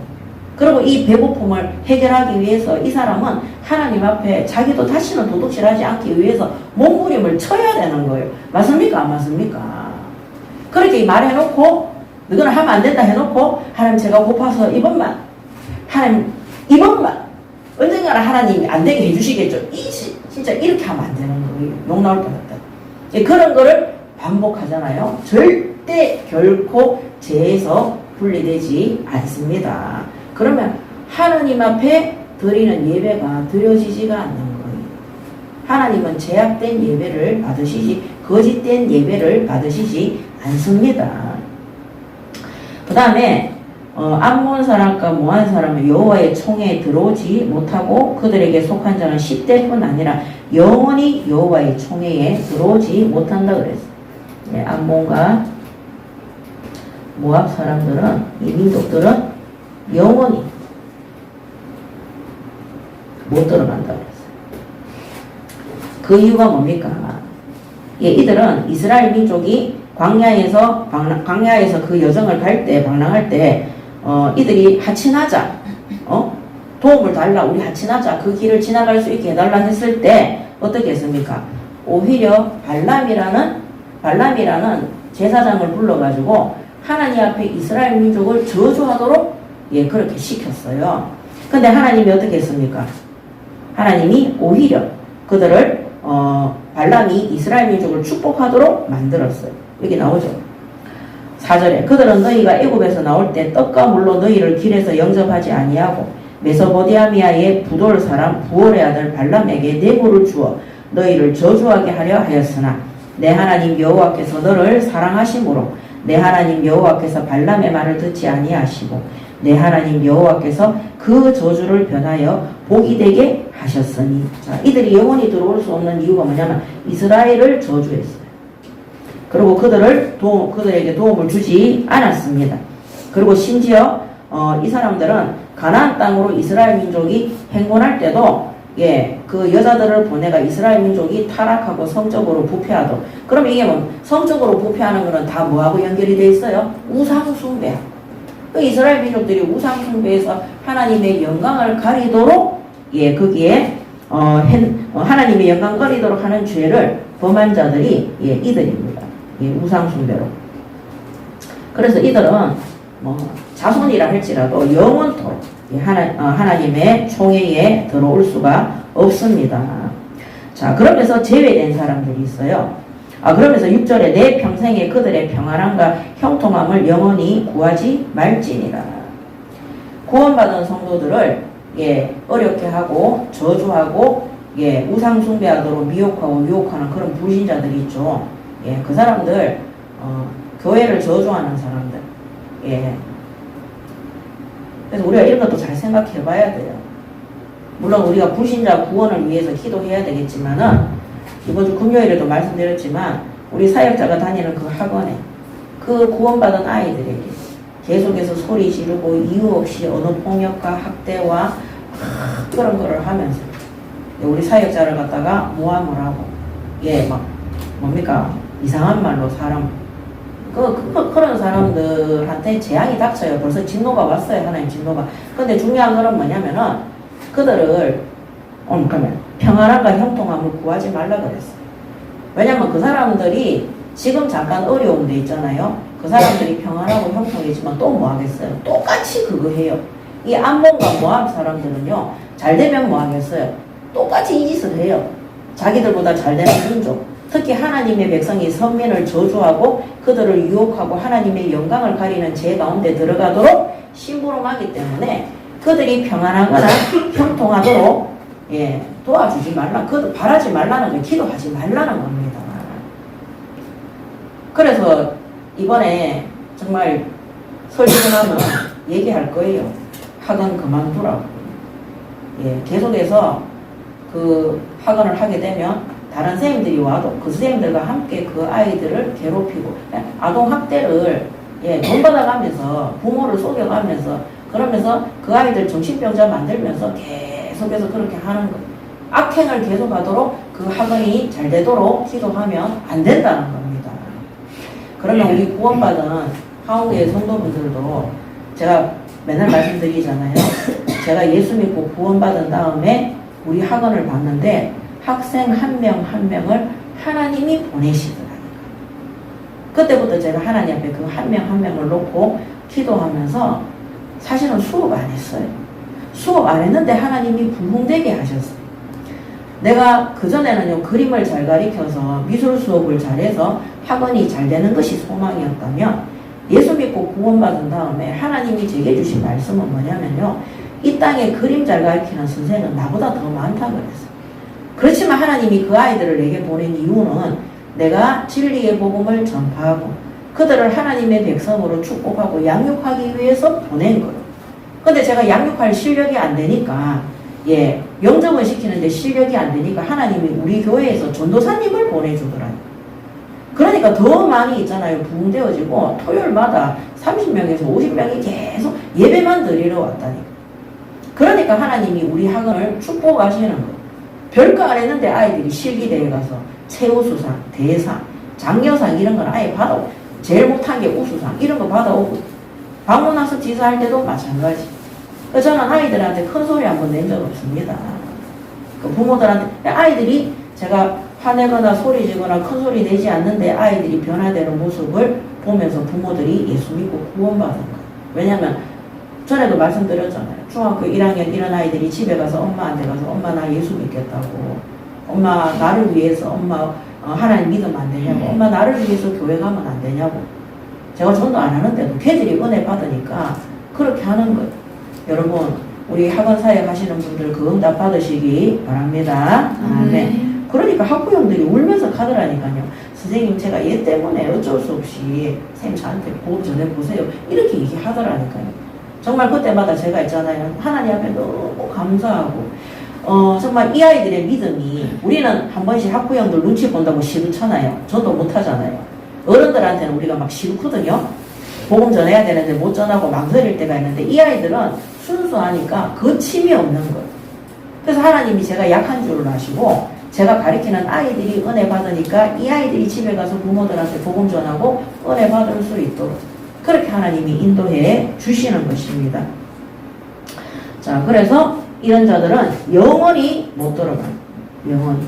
그리고 이 배고픔을 해결하기 위해서 이 사람은 하나님 앞에 자기도 다시는 도둑질하지 않기 위해서 몸부림을 쳐야 되는 거예요. 맞습니까? 안 맞습니까? 그렇게 말해놓고 너희는 하면 안 된다 해놓고 하나님 제가 고파서 이번만 하나님 이번만 언젠가는 하나님이 안 되게 해주시겠죠. 진짜 이렇게 하면 안 되는 거예요. 욕 나올 뻔했다. 그런 거를 반복하잖아요. 절대 결코 죄에서 분리되지 않습니다. 그러면 하나님 앞에 드리는 예배가 드려지지가 않는 거예요. 하나님은 제약된 예배를 받으시지 거짓된 예배를 받으시지 않습니다. 그 다음에 암몬 사람과 모한 사람은 여호와의 총회에 들어오지 못하고 그들에게 속한 자는 10대뿐 아니라 영원히 여호와의 총회에 들어오지 못한다 그랬어요. 암몬과 모압 사람들은 이 민족들은 영원히 못 들어간다 그랬어요. 그 이유가 뭡니까? 이들은 이스라엘 민족이 광야에서 그 여정을 갈 때 방랑할 때 이들이 하친하자 도움을 달라 우리 하친하자 그 길을 지나갈 수 있게 해달라 했을 때 어떻게 했습니까? 오히려 발람이라는 제사장을 불러가지고 하나님 앞에 이스라엘 민족을 저주하도록 예, 그렇게 시켰어요. 근데 하나님이 어떻게 했습니까? 하나님이 오히려 그들을 발람이 이스라엘 민족을 축복하도록 만들었어요. 여기 나오죠. 4절에 그들은 너희가 애굽에서 나올 때 떡과 물로 너희를 길에서 영접하지 아니하고 메소포타미아의 부돌 사람 부올의 아들 발람에게 뇌물을 주어 너희를 저주하게 하려 하였으나 내 하나님 여호와께서 너를 사랑하심으로 내 하나님 여호와께서 발람의 말을 듣지 아니하시고 내 하나님 여호와께서 그 저주를 변하여 복이 되게 하셨으니. 자, 이들이 영원히 들어올 수 없는 이유가 뭐냐면 이스라엘을 저주했어요. 그리고 그들에게 도움을 주지 않았습니다. 그리고 심지어 이 사람들은 가나안 땅으로 이스라엘 민족이 행군할 때도 예, 그 여자들을 보내가 이스라엘 민족이 타락하고 성적으로 부패하도록. 그럼 이게 뭐 성적으로 부패하는 거는 다 뭐하고 연결이 돼 있어요? 우상숭배. 그 이스라엘 민족들이 우상숭배에서 하나님의 영광을 가리도록 예, 거기에 하나님의 영광 가리도록 하는 죄를 범한 자들이 예, 이들입니다. 예, 우상숭배로. 그래서 이들은 뭐 자손이라 할지라도 영원토록 하나님의 총회에 들어올 수가 없습니다. 자, 그러면서 제외된 사람들이 있어요. 그러면서 6절에 내 평생에 그들의 평안함과 형통함을 영원히 구하지 말지니라. 구원받은 성도들을 예, 어렵게 하고 저주하고 예, 우상숭배하도록 미혹하고 유혹하는 그런 불신자들이 있죠. 예, 그 사람들 교회를 저주하는 사람들. 예. 그래서 우리가 이런 것도 잘 생각해 봐야 돼요. 물론 우리가 불신자 구원을 위해서 기도해야 되겠지만은 이번 주 금요일에도 말씀드렸지만 우리 사역자가 다니는 그 학원에 그 구원받은 아이들에게 계속해서 소리 지르고 이유 없이 언어 폭력과 학대와 그런 거를 하면서 우리 사역자를 갖다가 모함을 하고 예, 막 뭡니까 이상한 말로 사람 그런 사람들한테 재앙이 닥쳐요. 벌써 진노가 왔어요. 하나님 진노가. 근데 중요한 거는 뭐냐면은 그들을 그러면 평안함과 형통함을 구하지 말라 그랬어요. 왜냐면 그 사람들이 지금 잠깐 어려운 데 있잖아요. 그 사람들이 평안하고 형통이지만 또 뭐 하겠어요? 똑같이 그거 해요. 이 암몬과 모압 사람들은요. 잘 되면 뭐 하겠어요? 똑같이 이 짓을 해요. 자기들보다 잘 되는 민족. 특히 하나님의 백성이 선민을 저주하고 그들을 유혹하고 하나님의 영광을 가리는 죄 가운데 들어가도록 심부름하기 때문에 그들이 평안하거나 형통하도록 예, 도와주지 말라. 그들 바라지 말라는 거, 기도하지 말라는 겁니다. 그래서 이번에 정말 설교하면 얘기할 거예요. 학원 그만두라고. 예, 계속해서 그 학원을 하게 되면 다른 선생님들이 와도 그 선생님들과 함께 그 아이들을 괴롭히고 아동학대를 예, 돈 받아가면서 부모를 속여가면서 그러면서 그 아이들 정신병자 만들면서 계속해서 그렇게 하는 거예요. 악행을 계속하도록 그 학원이 잘 되도록 기도하면 안 된다는 겁니다. 그러면 우리 구원받은 한국의 성도분들도 제가 맨날 말씀드리잖아요. 제가 예수 믿고 구원받은 다음에 우리 학원을 봤는데 학생 한 명 한 명을 하나님이 보내시더라고요. 그때부터 제가 하나님 앞에 그 한 명 한 명을 놓고 기도하면서 사실은 수업 안 했어요. 수업 안 했는데 하나님이 부흥되게 하셨어요. 내가 그전에는요, 그림을 잘 가리켜서 미술 수업을 잘해서 학원이 잘 되는 것이 소망이었다면 예수 믿고 구원받은 다음에 하나님이 제게 주신 말씀은 뭐냐면요, 이 땅에 그림 잘 가리키는 선생은 나보다 더 많다 그랬어요. 그렇지만 하나님이 그 아이들을 내게 보낸 이유는 내가 진리의 복음을 전파하고 그들을 하나님의 백성으로 축복하고 양육하기 위해서 보낸 거예요. 근데 제가 양육할 실력이 안 되니까 예, 영접을 시키는데 실력이 안 되니까 하나님이 우리 교회에서 전도사님을 보내주더라고요. 그러니까 더 많이 있잖아요. 부흥되어지고 토요일마다 30명에서 50명이 계속 예배만 드리러 왔다니까. 그러니까 하나님이 우리 학원을 축복하시는 거예요. 별거 안 했는데 아이들이 실기대회 가서 최우수상, 대상, 장려상 이런 건 아예 받아오고 제일 못한 게 우수상 이런 거 받아오고 방문학습 지사할 때도 마찬가지. 저는 아이들한테 큰 소리 한번 낸 적 없습니다. 그 부모들한테 아이들이 제가 화내거나 소리 지거나 큰 소리 내지 않는데 아이들이 변화되는 모습을 보면서 부모들이 예수 믿고 구원받은 거예요. 왜냐면 전에도 말씀드렸잖아요. 중학교 1학년 이런 아이들이 집에 가서 엄마한테 가서 엄마 나 예수 믿겠다고, 엄마 나를 위해서 엄마 하나님 믿으면 안 되냐고, 엄마 나를 위해서 교회 가면 안 되냐고. 제가 전도 안 하는데도 걔들이 은혜 받으니까 그렇게 하는 거예요. 여러분 우리 학원 사역 하시는 분들 그 응답 받으시기 바랍니다. 아멘. 그러니까 학부형들이 울면서 가더라니까요. 선생님 제가 얘 때문에 어쩔 수 없이 선생님 저한테 보험 전해보세요. 이렇게 얘기하더라니까요. 정말 그때마다 제가 있잖아요. 하나님 앞에 너무 감사하고 정말 이 아이들의 믿음이, 우리는 한 번씩 학부형들 눈치 본다고 시루잖아요. 저도 못하잖아요. 어른들한테는 우리가 막 시루거든요. 복음 전해야 되는데 못 전하고 망설일 때가 있는데 이 아이들은 순수하니까 거침이 없는 거예요. 그래서 하나님이 제가 약한 줄을 아시고 제가 가르치는 아이들이 은혜 받으니까 이 아이들이 집에 가서 부모들한테 복음 전하고 은혜 받을 수 있도록 그렇게 하나님이 인도해 주시는 것입니다. 자, 그래서 이런 자들은 영원히 못 들어가요. 영원히.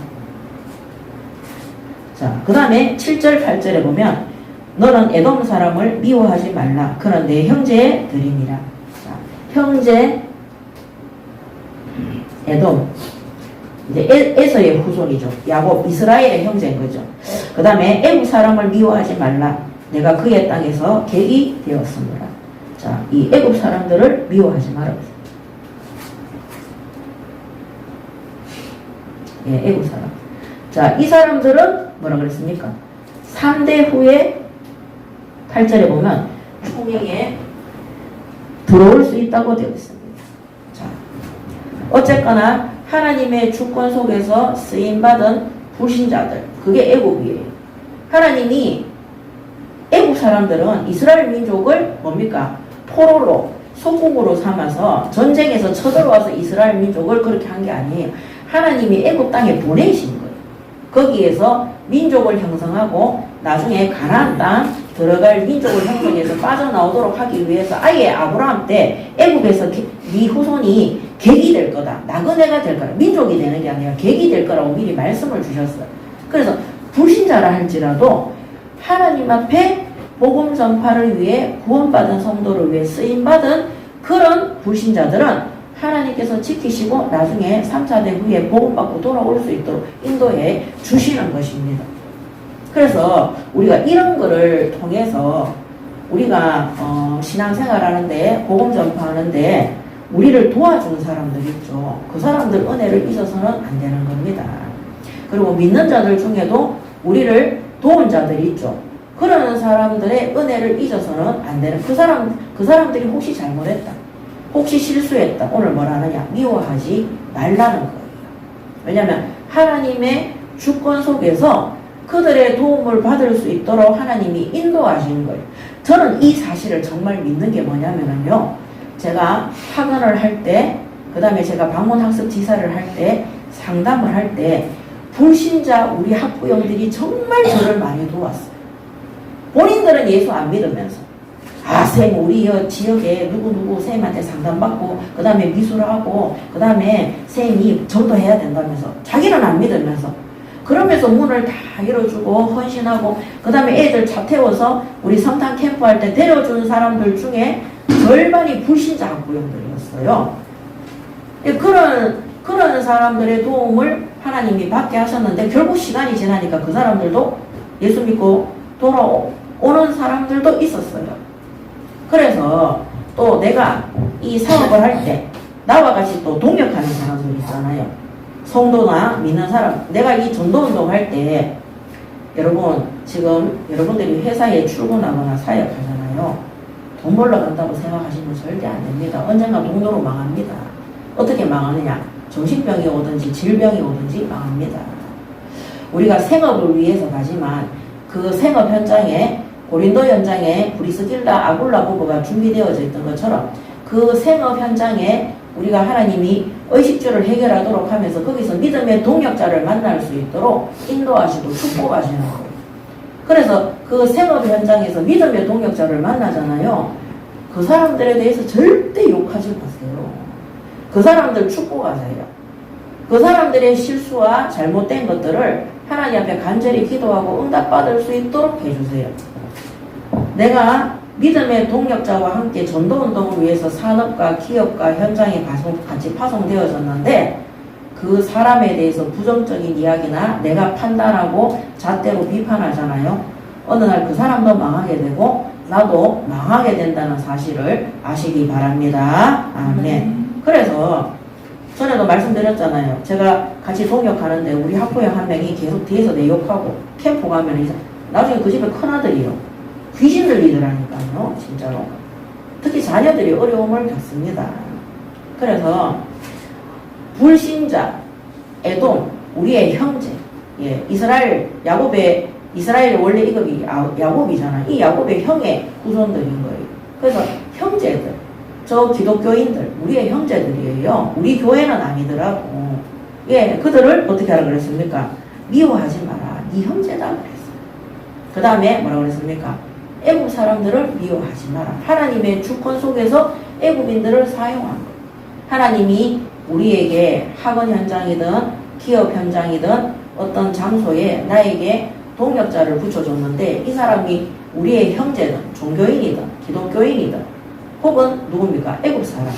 자, 그 다음에 7절 8절에 보면 너는 에돔 사람을 미워하지 말라. 그는 내 형제들이니라. 자, 형제 에돔, 이제 에서의 후손이죠. 야곱, 이스라엘의 형제인 거죠. 그 다음에 애국 사람을 미워하지 말라. 내가 그의 땅에서 객이 되었습니다. 자, 이 애국 사람들을 미워하지 말아요. 예, 애국 사람. 자, 이 사람들은 뭐라 그랬습니까? 3대 후에 8절에 보면 총회에 들어올 수 있다고 되어 있습니다. 자, 어쨌거나 하나님의 주권 속에서 쓰임받은 불신자들, 그게 애국이에요. 하나님이 애국 사람들은 이스라엘 민족을 뭡니까? 포로로, 소국으로 삼아서 전쟁에서 쳐들어와서 이스라엘 민족을 그렇게 한 게 아니에요. 하나님이 애국 땅에 보내신 거예요. 거기에서 민족을 형성하고 나중에 가나안 땅 들어갈 민족을 형성해서 빠져나오도록 하기 위해서 아예 아브라함 때 애국에서 네 후손이 객이 될 거다. 나그네가 될 거다. 민족이 되는 게 아니라 객이 될 거라고 미리 말씀을 주셨어요. 그래서 불신자라 할지라도 하나님 앞에 복음 전파를 위해 구원받은 성도를 위해 쓰임받은 그런 불신자들은 하나님께서 지키시고 나중에 3차대 후에 복음받고 돌아올 수 있도록 인도해 주시는 것입니다. 그래서 우리가 이런 거를 통해서 우리가 신앙생활 하는데 복음 전파하는데 우리를 도와주는 사람들 있죠. 그 사람들 은혜를 잊어서는 안 되는 겁니다. 그리고 믿는 자들 중에도 우리를 도운 자들이 있죠. 그러는 사람들의 은혜를 잊어서는 안 되는, 그 사람들이 혹시 잘못했다, 혹시 실수했다, 오늘 뭐라 하느냐, 미워하지 말라는 거예요. 왜냐하면 하나님의 주권 속에서 그들의 도움을 받을 수 있도록 하나님이 인도하시는 거예요. 저는 이 사실을 정말 믿는 게 뭐냐면요, 제가 학원을 할 때, 그 다음에 제가 방문학습 지사를 할 때, 상담을 할 때 불신자 우리 학부형들이 정말 저를 많이 도왔어요. 본인들은 예수 안 믿으면서 쌤 우리 지역에 누구누구 쌤한테 상담받고 그 다음에 미술하고 그 다음에 쌤이 전도해야 된다면서 자기는 안 믿으면서 그러면서 문을 다 열어주고 헌신하고 그 다음에 애들 차 태워서 우리 성탄 캠프 할 때 데려주는 사람들 중에 절반이 불신자 학부형들이었어요. 그런 사람들의 도움을 하나님이 받게 하셨는데 결국 시간이 지나니까 그 사람들도 예수 믿고 돌아오는 사람들도 있었어요. 그래서 또 내가 이 사업을 할 때 나와 같이 또 동역하는 사람들 있잖아요. 성도나 믿는 사람. 내가 이 전도운동 할 때 여러분 지금 여러분들이 회사에 출근하거나 사역하잖아요. 돈 벌러 간다고 생각하시면 절대 안 됩니다. 언젠가 돈으로 망합니다. 어떻게 망하느냐? 정신병이 오든지 질병이 오든지 망합니다. 우리가 생업을 위해서 가지만 그 생업 현장에 고린도 현장에 브리스길라 아굴라 부부가 준비되어져 있던 것처럼 그 생업 현장에 우리가 하나님이 의식주를 해결하도록 하면서 거기서 믿음의 동역자를 만날 수 있도록 인도하시고 축복하시는 거예요. 그래서 그 생업 현장에서 믿음의 동역자를 만나잖아요. 그 사람들에 대해서 절대 욕하지 마세요. 그 사람들 축복하세요. 그 사람들의 실수와 잘못된 것들을 하나님 앞에 간절히 기도하고 응답받을 수 있도록 해주세요. 내가 믿음의 동력자와 함께 전도운동을 위해서 산업과 기업과 현장에 같이 파송되어졌는데 그 사람에 대해서 부정적인 이야기나 내가 판단하고 잣대로 비판하잖아요. 어느 날 그 사람도 망하게 되고 나도 망하게 된다는 사실을 아시기 바랍니다. 아멘. 그래서 전에도 말씀드렸잖아요. 제가 같이 동역하는데 우리 학부형 한 명이 계속 뒤에서 내 욕하고 캠프 가면 나중에 그 집에 큰아들이요. 귀신 들리더라니까요. 진짜로. 특히 자녀들이 어려움을 겪습니다. 그래서 불신자, 에돔, 우리의 형제, 예, 이스라엘의 원래 이름이 야곱이잖아. 이 야곱의 형의 후손들인 거예요. 그래서 형제들, 저 기독교인들, 우리의 형제들이에요. 우리 교회는 아니더라고. 예, 그들을 어떻게 하라 그랬습니까? 미워하지 마라. 네 형제다 그랬어요. 그 다음에 뭐라고 그랬습니까? 애국 사람들을 미워하지 마라. 하나님의 주권 속에서 애국인들을 사용한 거예요. 하나님이 우리에게 학원 현장이든 기업 현장이든 어떤 장소에 나에게 동역자를 붙여줬는데 이 사람이 우리의 형제든 종교인이든 기독교인이든 혹은 누굽니까? 애국 사람,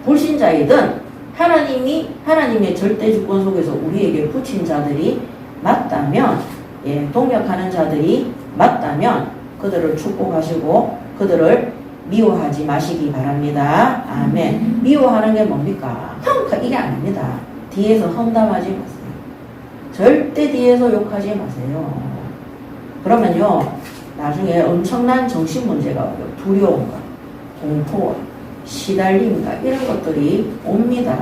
불신자이든 하나님의 절대 주권 속에서 우리에게 붙인 자들이 맞다면, 예, 동역하는 자들이 맞다면 그들을 축복하시고 그들을 미워하지 마시기 바랍니다. 아멘. 미워하는 게 뭡니까? 이게 아닙니다. 뒤에서 험담하지 마세요. 절대 뒤에서 욕하지 마세요. 그러면요, 나중에 엄청난 정신문제가 오고 두려움과 공포와 시달림과 이런 것들이 옵니다.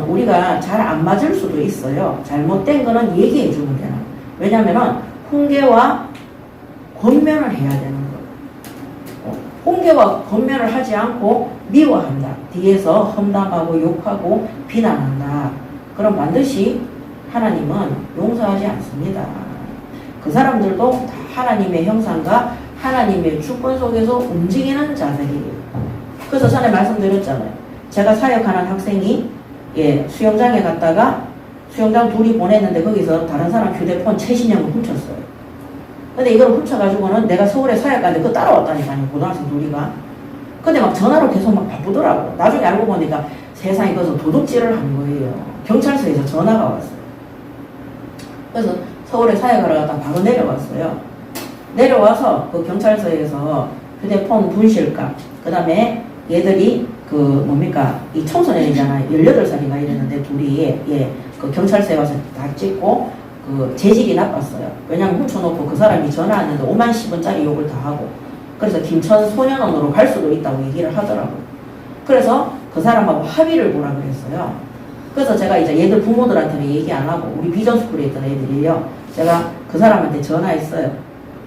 우리가 잘 안 맞을 수도 있어요. 잘못된 거는 얘기해 주면 되나. 왜냐면은 훈계와 권면을 해야 되는 거예요. 훈계와 권면을 하지 않고 미워한다. 뒤에서 험담하고 욕하고 비난한다. 그럼 반드시 하나님은 용서하지 않습니다. 그 사람들도 다 하나님의 형상과 하나님의 주권 속에서 움직이는 자들이에요. 그래서 전에 말씀드렸잖아요. 제가 사역하는 학생이, 예, 수영장에 갔다가 수영장 둘이 보냈는데 거기서 다른 사람 휴대폰 최신형을 훔쳤어요. 근데 이걸 훔쳐가지고는 내가 서울에 사역 가는데 그거 따라왔다니까요. 고등학생 둘이가. 근데 막 전화로 계속 막 바쁘더라고. 나중에 알고 보니까 세상에 거기서 도둑질을 한 거예요. 경찰서에서 전화가 왔어요. 그래서 서울에 사역하러 갔다가 바로 내려왔어요. 내려와서 그 경찰서에서 휴대폰 분실값, 그 다음에 얘들이 이 청소년이잖아요. 18살인가 이랬는데 둘이, 예, 그 경찰서에 와서 다 찍고 재질이 나빴어요. 왜냐면 훔쳐놓고 그 사람이 전화 왔는데 5만 10원짜리 욕을 다 하고, 그래서 김천 소년원으로 갈 수도 있다고 얘기를 하더라고요. 그래서 그 사람하고 합의를 보라 그랬어요. 그래서 제가 이제 얘들 부모들한테는 얘기 안 하고 우리 비전스쿨에 있던 애들이에요. 제가 그 사람한테 전화했어요.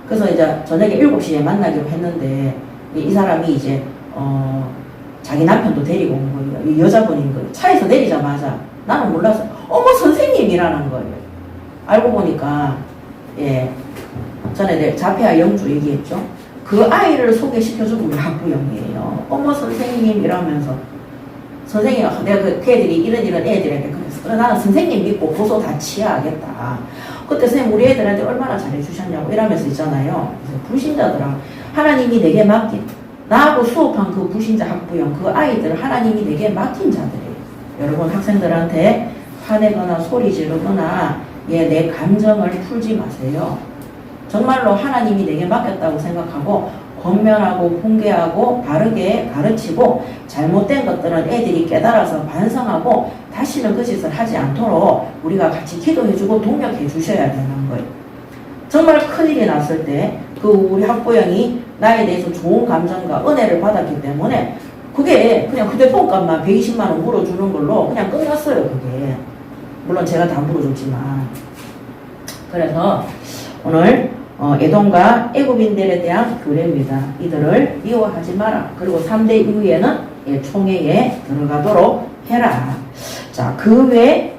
그래서 이제 저녁에 7시에 만나기로 했는데 이 사람이 이제 자기 남편도 데리고 온 거예요. 이 여자분인 거예요. 차에서 내리자마자 나는 몰라서 어머 선생님이라는 거예요. 알고 보니까, 예, 전에 내가 자폐아 영주 얘기했죠. 그 아이를 소개시켜준 우리 학부형이에요. 어머 선생님 이러면서 선생님, 내가 그 애들이 이런 애들에게 그랬어. 나는 선생님 믿고 고소 다 치야하겠다. 그때 선생님 우리 애들한테 얼마나 잘해주셨냐고 이러면서 있잖아요. 그래서 불신자들아, 하나님이 내게 맡긴, 나하고 수업한 그 불신자 학부형, 그 아이들 하나님이 내게 맡긴 자들이에요. 여러분 학생들한테 화내거나 소리 지르거나, 예, 내 감정을 풀지 마세요. 정말로 하나님이 내게 맡겼다고 생각하고 권면하고 훈계하고 바르게 가르치고 잘못된 것들은 애들이 깨달아서 반성하고 다시는 그 짓을 하지 않도록 우리가 같이 기도해주고 동력해 주셔야 되는 거예요. 정말 큰일이 났을 때 그 우리 학부형이 나에 대해서 좋은 감정과 은혜를 받았기 때문에 그게 그냥 휴대폰 값만 120만 원 물어주는 걸로 그냥 끝났어요. 그게 물론 제가 다 물어줬지만. 그래서 오늘 에돔과 애굽인들에 대한 규례입니다. 이들을 미워하지 마라. 그리고 3대 이후에는, 예, 총회에 들어가도록 해라. 자, 그 외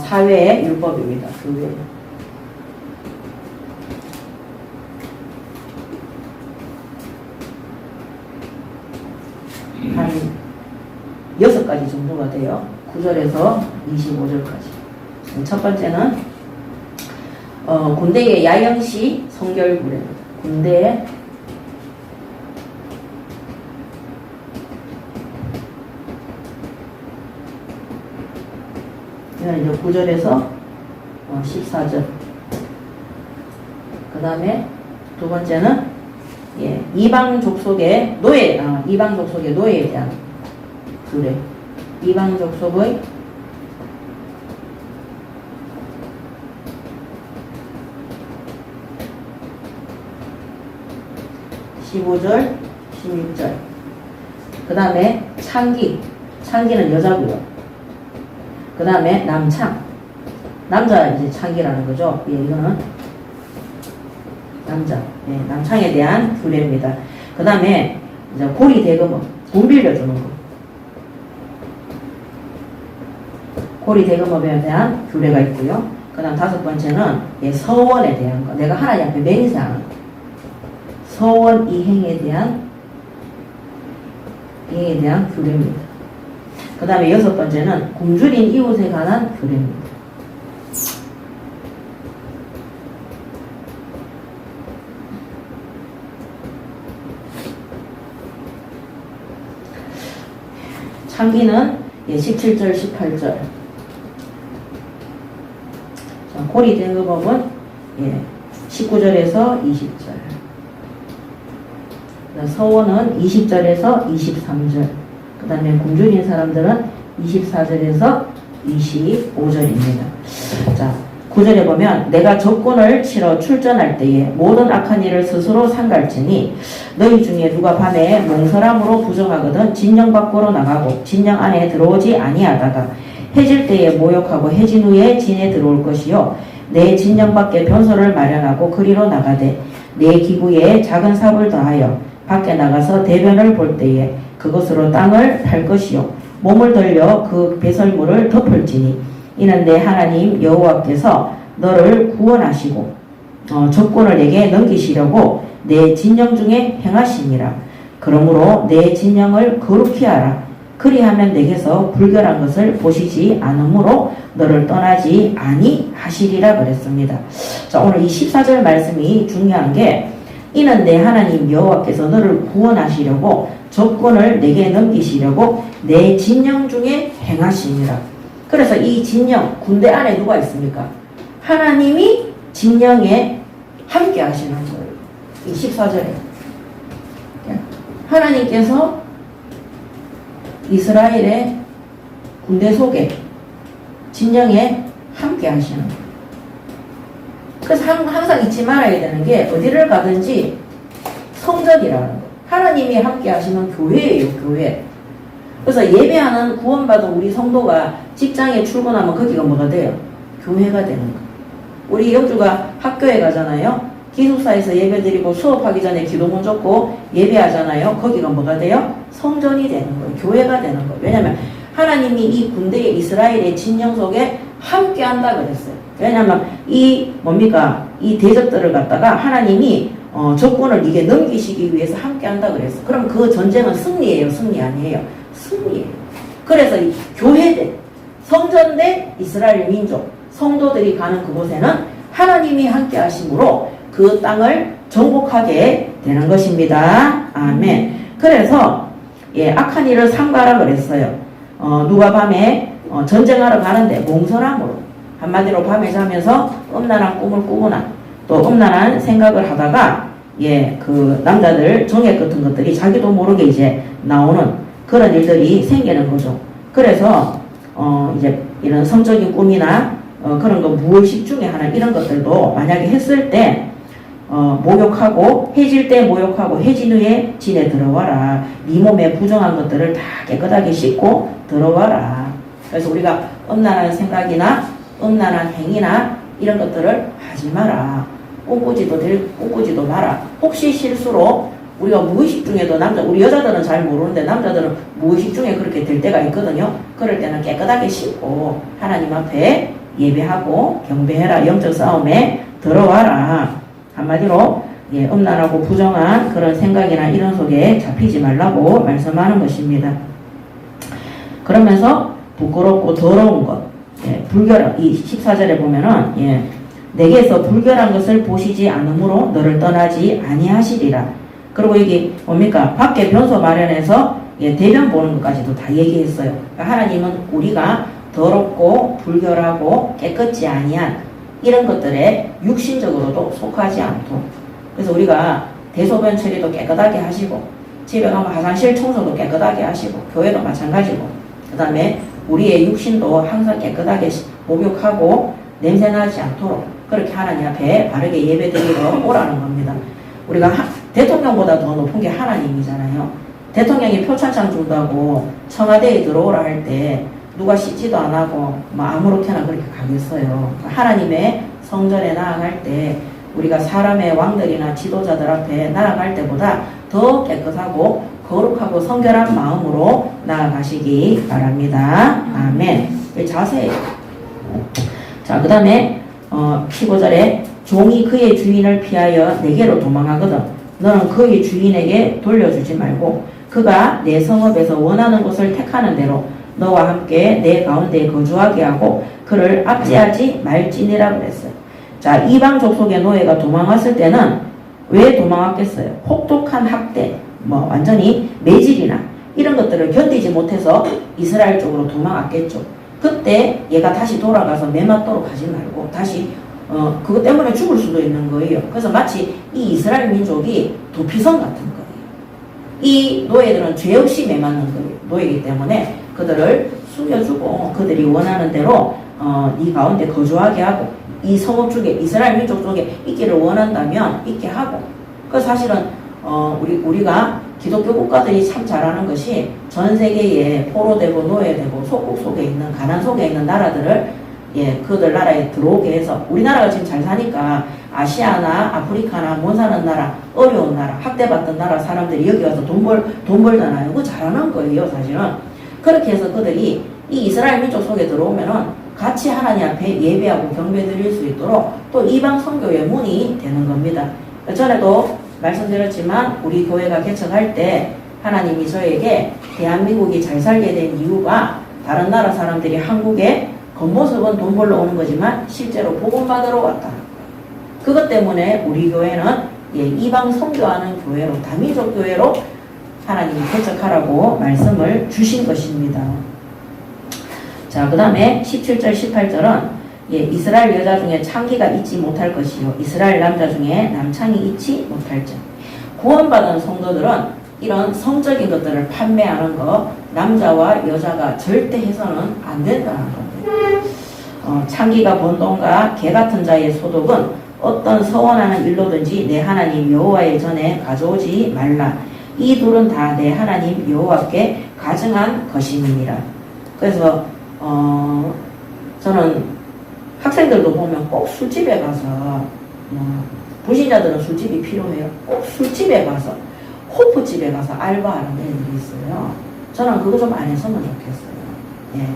사회의 율법입니다. 그 외. 한 6가지 정도가 돼요. 9절에서 25절까지. 첫 번째는 군대의 야영시 성결구례. 군대의 이건 이제 9절에서 14절. 그 다음에 두 번째는 이방 족속의 노예, 이방 족속의 노예에 대한 규례. 이방 족속의 15절, 16절. 그 다음에 창기는 여자고요. 그 다음에 남창, 남자 이제 창기라는 거죠. 이거는 남자, 남창에 대한 규례입니다. 그 다음에 이제 고리 대금업, 돈 빌려주는 거. 고리 대금업에 대한 규례가 있고요. 그 다음 다섯 번째는 서원에 대한 거. 내가 하나님 앞에 맹세하는 거. 서원 이행에 대한 규례입니다. 그 다음에 여섯 번째는 굶주린 이웃에 관한 규례입니다. 창기는 17절, 18절. 고리 대금업은 19절에서 20절. 서원은 20절에서 23절. 그 다음에 굶주린 사람들은 24절에서 25절입니다. 자, 9절에 보면 내가 적군을 치러 출전할 때에 모든 악한 일을 스스로 상갈지니 너희 중에 누가 밤에 몽설함으로 부정하거든 진영 밖으로 나가고 진영 안에 들어오지 아니하다가 해질 때에 모욕하고 해진 후에 진에 들어올 것이요 내 진영 밖에 변소를 마련하고 그리로 나가되 내 기구에 작은 삽을 더하여 밖에 나가서 대변을 볼 때에 그것으로 땅을 팔 것이요 몸을 돌려 그 배설물을 덮을지니 이는 내 하나님 여호와께서 너를 구원하시고 적군을 내게 넘기시려고 내 진영 중에 행하시니라. 그러므로 내 진영을 거룩히 하라. 그리하면 내게서 불결한 것을 보시지 않으므로 너를 떠나지 아니하시리라 그랬습니다. 자, 오늘 이 14절 말씀이 중요한 게 이는 내 하나님 여호와께서 너를 구원하시려고 적군을 내게 넘기시려고 내 진영 중에 행하시니라. 그래서 이 진영, 군대 안에 누가 있습니까? 하나님이 진영에 함께 하시는 거예요. 이 14절에 하나님께서 이스라엘의 군대 속에 진영에 함께 하시는 거예요. 그래서 항상 잊지 말아야 되는 게 어디를 가든지 성전이라는 거. 하나님이 함께 하시는 교회예요, 교회. 그래서 예배하는 구원받은 우리 성도가 직장에 출근하면 거기가 뭐가 돼요? 교회가 되는 거. 우리 영주가 학교에 가잖아요. 기숙사에서 예배드리고 수업하기 전에 기도문 적고 예배하잖아요. 거기가 뭐가 돼요? 성전이 되는 거예요. 교회가 되는 거예요. 왜냐하면 하나님이 이 군대의 이스라엘의 진영 속에 함께 한다 그랬어요. 왜냐하면 이 대적들을 갖다가 하나님이 적군을 이게 넘기시기 위해서 함께 한다 그랬어요. 그럼 그 전쟁은 승리예요? 승리 아니에요? 승리예요. 그래서 이 교회대, 성전대 이스라엘 민족, 성도들이 가는 그곳에는 하나님이 함께 하심으로 그 땅을 정복하게 되는 것입니다. 아멘. 그래서 악한 일을 삼가라 그랬어요. 누가 밤에 전쟁하러 가는데 몽설함으로, 한마디로 밤에 자면서 음란한 꿈을 꾸거나 또 음란한 생각을 하다가 그 남자들 정액 같은 것들이 자기도 모르게 이제 나오는 그런 일들이 생기는 거죠. 그래서 이제 이런 성적인 꿈이나 그런 거 무의식 중에 하나 이런 것들도 만약에 했을 때 모욕하고 해질 때 모욕하고 해진 후에 진에 들어와라. 네 몸에 부정한 것들을 다 깨끗하게 씻고 들어와라. 그래서 우리가 음란한 생각이나 음란한 행위나 이런 것들을 하지 마라. 꿈꾸지도 마라. 혹시 실수로 우리가 무의식 중에도 우리 여자들은 잘 모르는데 남자들은 무의식 중에 그렇게 될 때가 있거든요. 그럴 때는 깨끗하게 씻고 하나님 앞에 예배하고 경배해라. 영적 싸움에 들어와라. 한마디로 음란하고 부정한 그런 생각이나 이런 속에 잡히지 말라고 말씀하는 것입니다. 그러면서 부끄럽고 더러운 것, 불결한, 이 14절에 보면은 내게서 불결한 것을 보시지 않으므로 너를 떠나지 아니하시리라. 그리고 이게 뭡니까? 밖에 변소 마련해서 대변 보는 것까지도 다 얘기했어요. 그러니까 하나님은 우리가 더럽고 불결하고 깨끗지 아니한 이런 것들에 육신적으로도 속하지 않도록, 그래서 우리가 대소변 처리도 깨끗하게 하시고 집에 가면 화장실 청소도 깨끗하게 하시고 교회도 마찬가지고, 그 다음에 우리의 육신도 항상 깨끗하게 목욕하고 냄새나지 않도록 그렇게 하나님 앞에 바르게 예배드리러 오라는 겁니다. 우리가 대통령보다 더 높은 게 하나님이잖아요. 대통령이 표창장 준다고 청와대에 들어오라 할 때 누가 씻지도 안 하고 아무렇게나 그렇게 가겠어요. 하나님의 성전에 나아갈 때 우리가 사람의 왕들이나 지도자들 앞에 나아갈 때보다 더 깨끗하고 거룩하고 성결한 마음으로 나아가시기 바랍니다. 아멘. 자세히. 자, 그 다음에 15절에 종이 그의 주인을 피하여 내게로 도망하거든 너는 그의 주인에게 돌려주지 말고 그가 내 성읍에서 원하는 곳을 택하는 대로 너와 함께 내 가운데 거주하게 하고 그를 압제하지 말지니라 그랬어요. 자, 이방 족속의 노예가 도망왔을 때는 왜 도망왔겠어요? 혹독한 학대, 완전히 매질이나 이런 것들을 견디지 못해서 이스라엘 쪽으로 도망왔겠죠. 그때 얘가 다시 돌아가서 매맞도록 하지 말고 다시 그것 때문에 죽을 수도 있는 거예요. 그래서 마치 이 이스라엘 민족이 도피성 같은 거예요. 이 노예들은 죄 없이 매맞는 거예요. 노예이기 때문에 그들을 숨겨주고 그들이 원하는 대로 네 가운데 거주하게 하고 이 성읍 쪽에 이스라엘 민족 쪽에 있기를 원한다면 있게 하고, 그 사실은 우리가 기독교 국가들이 참 잘하는 것이 전 세계에 포로되고 노예되고 속국 속에 있는 가난 속에 있는 나라들을 그들 나라에 들어오게 해서 우리나라가 지금 잘 사니까 아시아나 아프리카나 못 사는 나라, 어려운 나라, 학대받던 나라 사람들이 여기 와서 돈 벌잖아요. 그거 잘하는 거예요, 사실은. 그렇게 해서 그들이 이 이스라엘 민족 속에 들어오면은 같이 하나님 앞에 예배하고 경배 드릴 수 있도록 또 이방 선교의 문이 되는 겁니다. 전에도 말씀드렸지만 우리 교회가 개척할 때 하나님이 저에게 대한민국이 잘 살게 된 이유가 다른 나라 사람들이 한국에 겉모습은 돈 벌러 오는 거지만 실제로 복음 받으러 왔다. 그것 때문에 우리 교회는 이방 선교하는 교회로, 다민족 교회로 하나님이 개척하라고 말씀을 주신 것입니다. 자, 그 다음에 17절 18절은 이스라엘 여자 중에 창기가 있지 못할 것이요 이스라엘 남자 중에 남창이 있지 못할 점. 구원받은 성도들은 이런 성적인 것들을 판매하는 거 남자와 여자가 절대 해서는 안 된다는 겁니다. 창기가 본 돈과 개 같은 자의 소득은 어떤 서원하는 일로든지 내 하나님 여호와의 전에 가져오지 말라. 이 둘은 다 내 하나님 여호와께 가증한 것임이니라. 그래서 저는 학생들도 보면 꼭 술집에 가서 불신자들은 술집이 필요해요. 꼭 술집에 가서 호프집에 가서 알바하는 애들이 있어요. 저는 그거 좀 안 했으면 좋겠어요.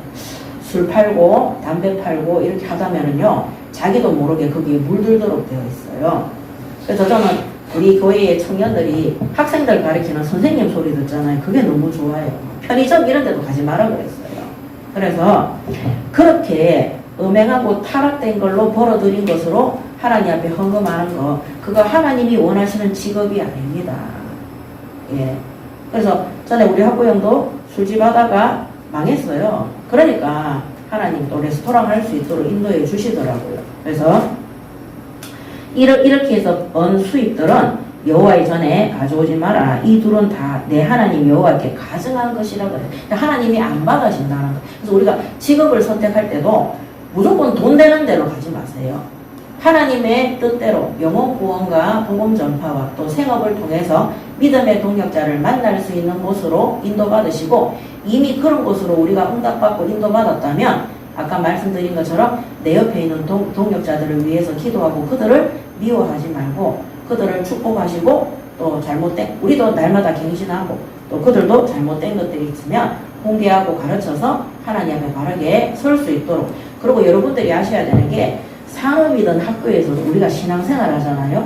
술 팔고 담배 팔고 이렇게 하다면은요 자기도 모르게 거기에 물들도록 되어 있어요. 그래서 저는 우리 교회의 청년들이 학생들 가르치는 선생님 소리 듣잖아요. 그게 너무 좋아요. 편의점 이런 데도 가지 마라 그랬어요. 그래서 그렇게 음행하고 타락된 걸로 벌어들인 것으로 하나님 앞에 헌금하는 거, 그거 하나님이 원하시는 직업이 아닙니다. 그래서 전에 우리 학부형도 술집 하다가 망했어요. 그러니까 하나님 또 레스토랑 할 수 있도록 인도해 주시더라고요. 그래서 이렇게 해서 번 수입들은 여호와의 전에 가져오지 마라. 이 둘은 다 내 하나님 여호와께 가증한 것이라고 해요. 하나님이 안 받으신다는 거예요. 그래서 우리가 직업을 선택할 때도 무조건 돈 되는 대로 가지 마세요. 하나님의 뜻대로 영혼 구원과 복음 전파와 또 생업을 통해서 믿음의 동역자를 만날 수 있는 곳으로 인도받으시고, 이미 그런 곳으로 우리가 응답받고 인도받았다면 아까 말씀드린 것처럼 내 옆에 있는 동역자들을 위해서 기도하고 그들을 미워하지 말고 그들을 축복하시고, 또 잘못된, 우리도 날마다 갱신하고 또 그들도 잘못된 것들이 있으면 공개하고 가르쳐서 하나님 앞에 바르게 설 수 있도록. 그리고 여러분들이 아셔야 되는 게, 산업이든 학교에서도 우리가 신앙생활 하잖아요.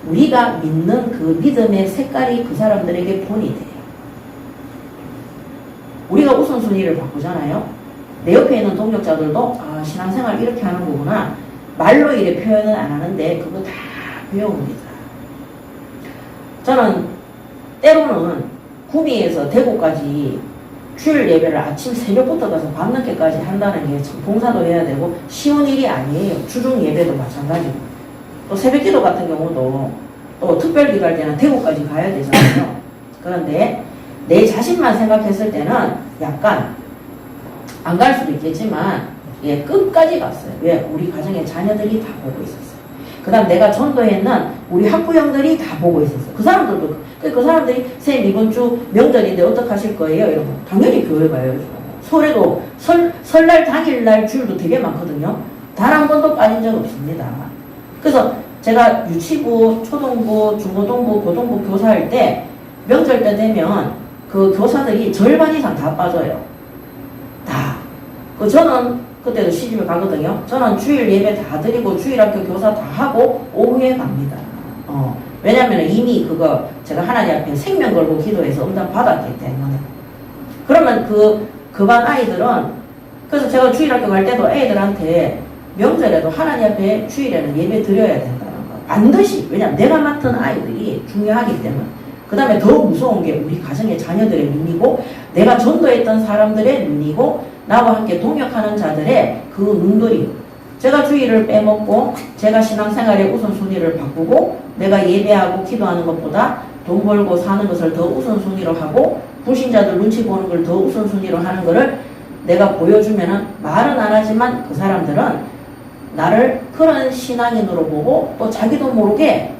우리가 믿는 그 믿음의 색깔이 그 사람들에게 본이 돼요. 우리가 우선순위를 바꾸잖아요. 내 옆에 있는 동역자들도 신앙생활 이렇게 하는 거구나. 말로 이래 표현은 안 하는데 그거 다 배웁니다. 저는 때로는 구미에서 대구까지 주일 예배를 아침 새벽부터 가서 밤늦게까지 한다는 게 참 봉사도 해야 되고 쉬운 일이 아니에요. 주중 예배도 마찬가지고 또 새벽기도 같은 경우도 또 특별 기도할 때는 대구까지 가야 되잖아요. 그런데 내 자신만 생각했을 때는 약간 안 갈 수도 있겠지만 예, 끝까지 갔어요. 왜? 우리 가정의 자녀들이 다 보고 있었어요. 그 다음 내가 전도했는 우리 학부형들이 다 보고 있었어요. 그 사람들도 그 사람들이 선생님 이번 주 명절인데 어떻게 하실 거예요? 이러면 당연히 교회 가요. 설에도 설날 당일날 주일도 되게 많거든요. 단 한 번도 빠진 적 없습니다. 그래서 제가 유치부, 초등부, 중고등부, 고등부 교사할 때 명절 때 되면 그 교사들이 절반 이상 다 빠져요. 다. 저는 그때도 시집을 가거든요. 저는 주일 예배 다 드리고 주일학교 교사 다 하고 오후에 갑니다. 왜냐면 이미 그거 제가 하나님 앞에 생명 걸고 기도해서 응답 받았기 때문에. 그러면 그 반 아이들은 그래서 제가 주일학교 갈 때도 애들한테 명절에도 하나님 앞에 주일에는 예배 드려야 된다는 거. 반드시. 왜냐면 내가 맡은 아이들이 중요하기 때문에. 그 다음에 더 무서운 게 우리 가정의 자녀들의 눈이고 내가 전도했던 사람들의 눈이고 나와 함께 동역하는 자들의 그 눈들이 제가 주일을 빼먹고 제가 신앙생활의 우선순위를 바꾸고 내가 예배하고 기도하는 것보다 돈 벌고 사는 것을 더 우선순위로 하고 불신자들 눈치 보는 걸 더 우선순위로 하는 거를 내가 보여주면은 말은 안 하지만 그 사람들은 나를 그런 신앙인으로 보고 또 자기도 모르게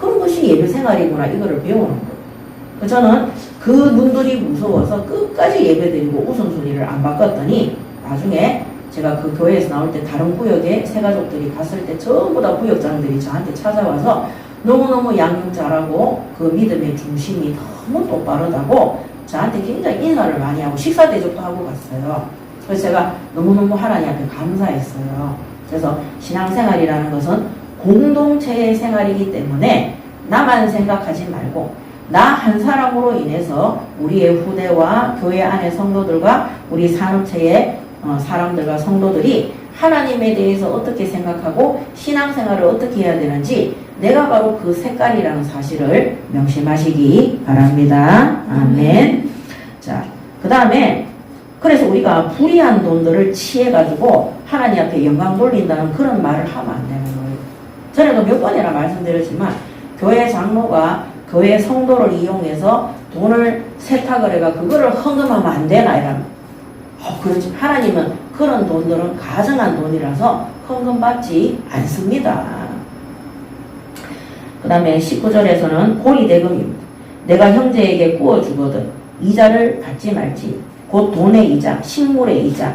그런 것이 예배생활이구나 이거를 배우는 거예요. 저는 그 눈들이 무서워서 끝까지 예배드리고 우선순위를 안 바꿨더니 나중에 제가 그 교회에서 나올 때 다른 구역에 새가족들이 갔을 때 전부 다 구역장들이 저한테 찾아와서 너무너무 양육 잘하고 그 믿음의 중심이 너무 똑바르다고 저한테 굉장히 인사를 많이 하고 식사 대접도 하고 갔어요. 그래서 제가 너무너무 하나님 앞에 감사했어요. 그래서 신앙생활이라는 것은 공동체의 생활이기 때문에 나만 생각하지 말고 나 한 사람으로 인해서 우리의 후대와 교회 안의 성도들과 우리 산업체의 사람들과 성도들이 하나님에 대해서 어떻게 생각하고 신앙생활을 어떻게 해야 되는지 내가 바로 그 색깔이라는 사실을 명심하시기 바랍니다. 아멘. 자, 그 다음에 그래서 우리가 불의한 돈들을 취해가지고 하나님 앞에 영광 돌린다는 그런 말을 하면 안 되는 거예요. 전에도 몇 번이나 말씀드렸지만 교회 장로가 교회 성도를 이용해서 돈을 세탁을 해가 그거를 헌금하면 안 되나 이러면 그렇지. 하나님은 그런 돈들은 가정한 돈이라서 헌금받지 않습니다. 그 다음에 19절에서는 고리대금입니다. 내가 형제에게 구워주거든 이자를 받지 말지. 곧 돈의 이자, 식물의 이자.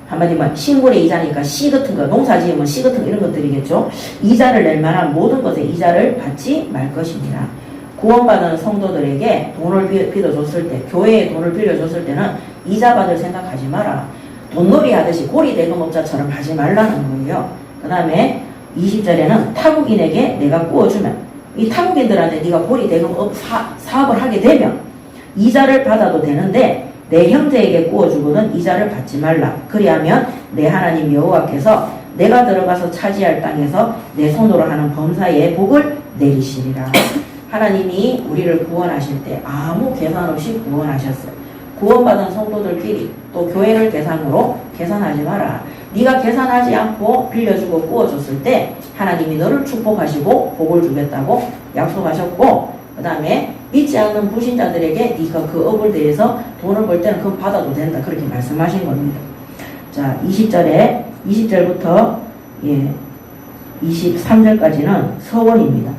한마디만 식물의 이자니까 씨 같은 거, 농사 지으면 씨 같은 거 이런 것들이겠죠. 이자를 낼 만한 모든 것에 이자를 받지 말 것입니다. 구원받은 성도들에게 돈을 빌어줬을 때, 교회에 돈을 빌려줬을 때는 이자 받을 생각하지 마라. 돈놀이 하듯이 고리대금업자처럼 하지 말라는 거예요. 그 다음에 20절에는 타국인에게 내가 구워주면 이 타국인들한테 네가 고리대금업 사업을 하게 되면 이자를 받아도 되는데 내 형제에게 구워주고는 이자를 받지 말라. 그리하면 내 하나님 여호와께서 내가 들어가서 차지할 땅에서 내 손으로 하는 범사에 복을 내리시리라. 하나님이 우리를 구원하실 때 아무 계산 없이 구원하셨어요. 구원받은 성도들끼리 또 교회를 대상으로 계산하지 마라. 네가 계산하지 않고 빌려주고 구워줬을 때 하나님이 너를 축복하시고 복을 주겠다고 약속하셨고 그 다음에 믿지 않는 불신자들에게 네가 그 업을 대해서 돈을 벌 때는 그건 받아도 된다. 그렇게 말씀하신 겁니다. 자, 20절부터 23절까지는 서원입니다.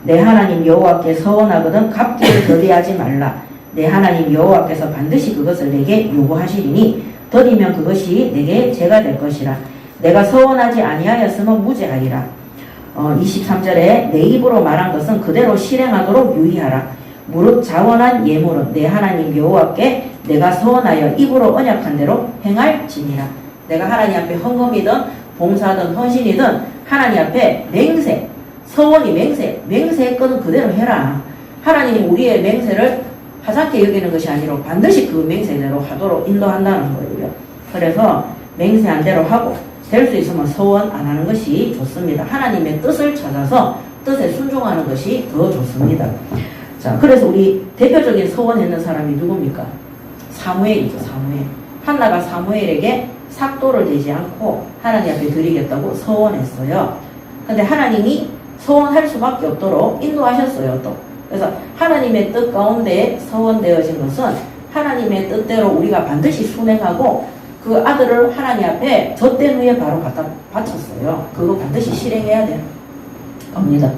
내 하나님 여호와께 서원하거든 갚기를 더디하지 말라. 내 하나님 여호와께서 반드시 그것을 내게 요구하시리니 더디면 그것이 내게 죄가 될 것이라. 내가 서원하지 아니하였으면 무죄하리라. 23절에 내 입으로 말한 것은 그대로 실행하도록 유의하라. 무릇 자원한 예물은 내 하나님 여호와께 내가 서원하여 입으로 언약한 대로 행할지니라. 내가 하나님 앞에 헌금이든 봉사든 헌신이든 하나님 앞에 맹세, 서원이 맹세의 거는 그대로 해라. 하나님이 우리의 맹세를 하찮게 여기는 것이 아니라 반드시 그 맹세대로 하도록 인도한다는 거예요. 그래서 맹세한 대로 하고 될 수 있으면 서원 안 하는 것이 좋습니다. 하나님의 뜻을 찾아서 뜻에 순종하는 것이 더 좋습니다. 자, 그래서 우리 대표적인 서원했는 사람이 누굽니까? 사무엘이죠. 사무엘. 한나가 사무엘에게 삭도를 대지 않고 하나님 앞에 드리겠다고 서원했어요. 근데 하나님이 서원할 수밖에 없도록 인도하셨어요. 또 그래서 하나님의 뜻 가운데 서원되어진 것은 하나님의 뜻대로 우리가 반드시 순행하고 그 아들을 하나님 앞에 젖된 후에 바로 갖다 바쳤어요. 그거 반드시 실행해야 되는 겁니다.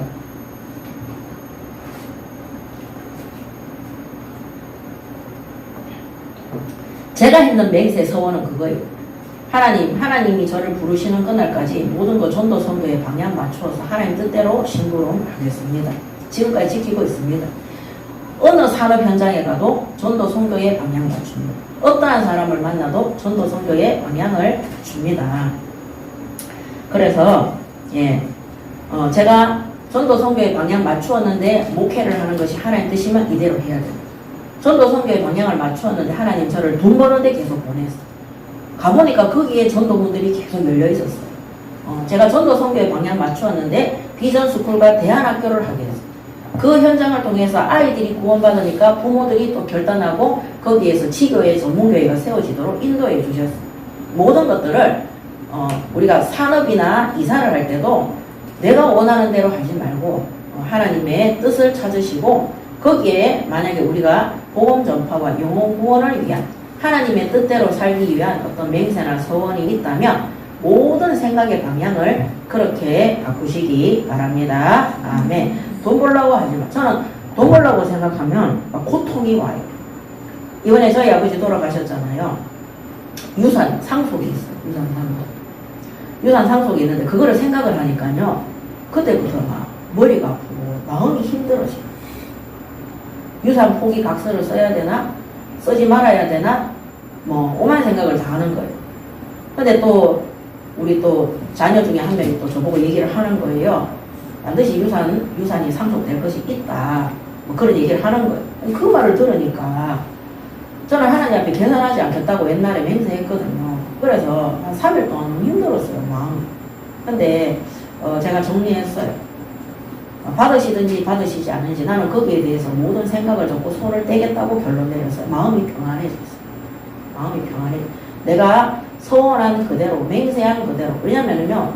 제가 했는 맹세 서원은 그거예요. 하나님이 저를 부르시는 그날까지 모든 거 전도 선교의 방향 맞추어서 하나님 뜻대로 심부름하겠습니다. 지금까지 지키고 있습니다. 어느 산업 현장에 가도 전도 선교의 방향 맞춥니다. 어떠한 사람을 만나도 전도 선교의 방향을 줍니다. 그래서 제가 전도 선교의 방향 맞추었는데 목회를 하는 것이 하나님 뜻이면 이대로 해야 돼요. 전도 선교의 방향을 맞추었는데 하나님 저를 돈 버는 데 계속 보냈어요. 가보니까 거기에 전도분들이 계속 열려 있었어요. 제가 전도 선교의 방향 맞추었는데 비전 스쿨과 대안학교를 하게 했어요. 그 현장을 통해서 아이들이 구원받으니까 부모들이 또 결단하고 거기에서 지교회 전문교회가 세워지도록 인도해 주셨어요. 모든 것들을 우리가 산업이나 이사를 할 때도 내가 원하는 대로 하지 말고 하나님의 뜻을 찾으시고 거기에 만약에 우리가 복음 전파와 영혼 구원을 위한 하나님의 뜻대로 살기 위한 어떤 맹세나 서원이 있다면 모든 생각의 방향을 그렇게 바꾸시기 바랍니다. 아멘. 돈 벌려고 하지만 저는 돈 벌려고 생각하면 고통이 와요. 이번에 저희 아버지 돌아가셨잖아요. 유산 상속이 있어요. 유산 상속이 있는데 그거를 생각을 하니까요. 그때부터 막 머리가 아프고 마음이 힘들어져요. 유산 포기 각서를 써야 되나? 쓰지 말아야 되나? 뭐 오만 생각을 다 하는 거예요. 근데 또 우리 또 자녀 중에 한 명이 또 저보고 얘기를 하는 거예요. 반드시 유산이 상속될 것이 있다. 뭐 그런 얘기를 하는 거예요. 그 말을 들으니까 저는 하나님 앞에 계산하지 않겠다고 옛날에 맹세했거든요. 그래서 한 3일 동안 너무 힘들었어요, 마음이. 근데 제가 정리했어요. 받으시든지 받으시지 않은지 나는 거기에 대해서 모든 생각을 접고 손을 떼겠다고 결론 내렸어요. 마음이 평안해졌어요. 마음이 편안해졌어요. 내가 서원한 그대로, 맹세한 그대로. 왜냐면은요,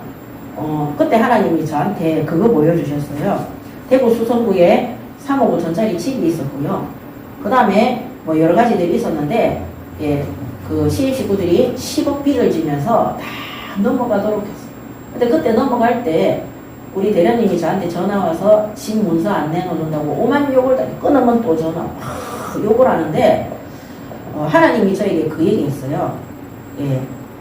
그때 하나님이 저한테 그거 보여주셨어요. 대구 수성구에 3억 5천짜리 집이 있었고요. 그 다음에 뭐 여러 가지들이 있었는데, 그 시임 식구들이 10억 빚을 지면서 다 넘어가도록 했어요. 근데 그때 넘어갈 때, 우리 대련님이 저한테 전화와서 집 문서 안 내놓는다고 오만 욕을 끊으면 또 전화 욕을 하는데 하나님이 저에게 그 얘기 했어요.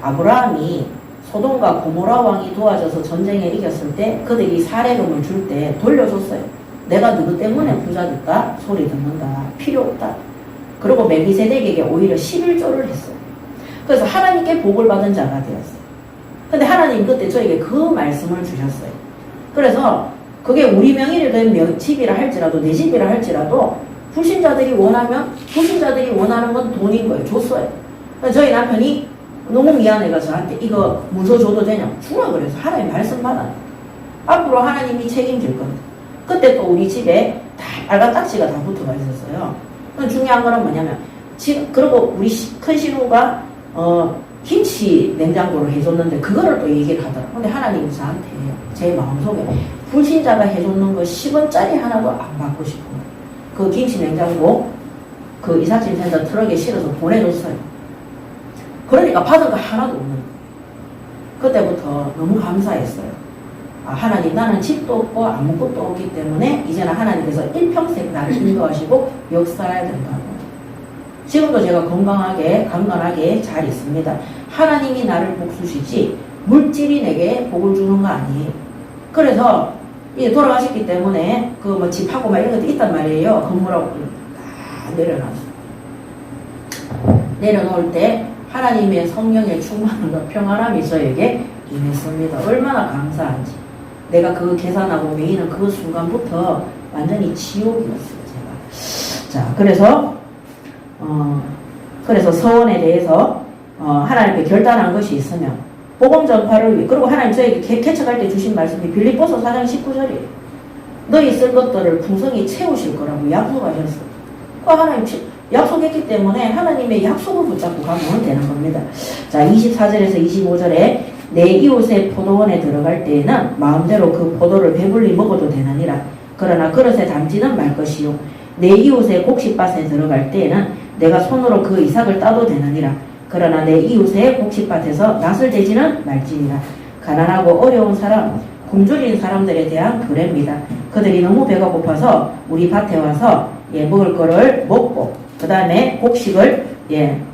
아브라함이 소돔과 고모라 왕이 도와줘서 전쟁에 이겼을 때 그들이 살해금을 줄 때 돌려줬어요. 내가 누구 때문에 부자 됐다? 소리 듣는다. 필요 없다. 그리고 멜기세덱에게 오히려 11조를 했어요. 그래서 하나님께 복을 받은 자가 되었어요. 근데 하나님 그때 저에게 그 말씀을 주셨어요. 그래서 그게 우리 명의로 된 집이라 할지라도 내 집이라 할지라도 불신자들이 원하면 불신자들이 원하는 건 돈인 거예요. 줬어요. 저희 남편이 너무 미안해가 저한테 이거 문서 줘도 되냐? 주라 그래서 하나님 말씀 받아. 앞으로 하나님이 책임질 건데. 그때 또 우리 집에 다 빨간 딱지가 다 붙어가 있었어요. 중요한 거는 뭐냐면 그리고 우리 큰 신우가 김치 냉장고를 해줬는데 그거를 또 얘기를 하더라고요. 근데 하나님이 저한테 제 마음속에 불신자가 해줬는 거 10원짜리 하나도 안 받고 싶은 거예요. 그 김치 냉장고 그 이삿짐 센터 트럭에 실어서 보내줬어요. 그러니까 받은 거 하나도 없는 거예요. 그때부터 너무 감사했어요. 하나님 나는 집도 없고 아무것도 없기 때문에 이제는 하나님께서 일평생 나를 인도하시고 역사해야 된다고. 지금도 제가 건강하게 강건하게 잘 있습니다. 하나님이 나를 복수시지 물질이 내게 복을 주는 거 아니에요. 그래서 이제 돌아가셨기 때문에 그 뭐 집하고 막 이런 것도 있단 말이에요. 건물하고 다 내려놨어요. 내려놓을 때 하나님의 성령의 충만함과 평안함이 저에게 임했습니다. 얼마나 감사한지. 내가 그 계산하고 매이는 그 순간부터 완전히 지옥이었어요. 제가. 자, 그래서 서원에 대해서 하나님께 결단한 것이 있으면 복음 전파를 위해. 그리고 하나님 저에게 개척할 때 주신 말씀이 빌립보서 4장 19절이에요. 너희 쓸 것들을 풍성히 채우실 거라고 약속하셨어요. 하나님 약속했기 때문에 하나님의 약속을 붙잡고 가면 되는 겁니다. 자, 24절에서 25절에 내 이웃의 포도원에 들어갈 때에는 마음대로 그 포도를 배불리 먹어도 되느니라. 그러나 그릇에 담지는 말 것이요. 내 이웃의 곡식밭에 들어갈 때에는 내가 손으로 그 이삭을 따도 되느니라. 그러나 내 이웃의 곡식밭에서 낫을 대지는 말지니라. 가난하고 어려운 사람, 굶주린 사람들에 대한 규례입니다. 그들이 너무 배가 고파서 우리 밭에 와서 먹을 거를 먹고 그 다음에 곡식을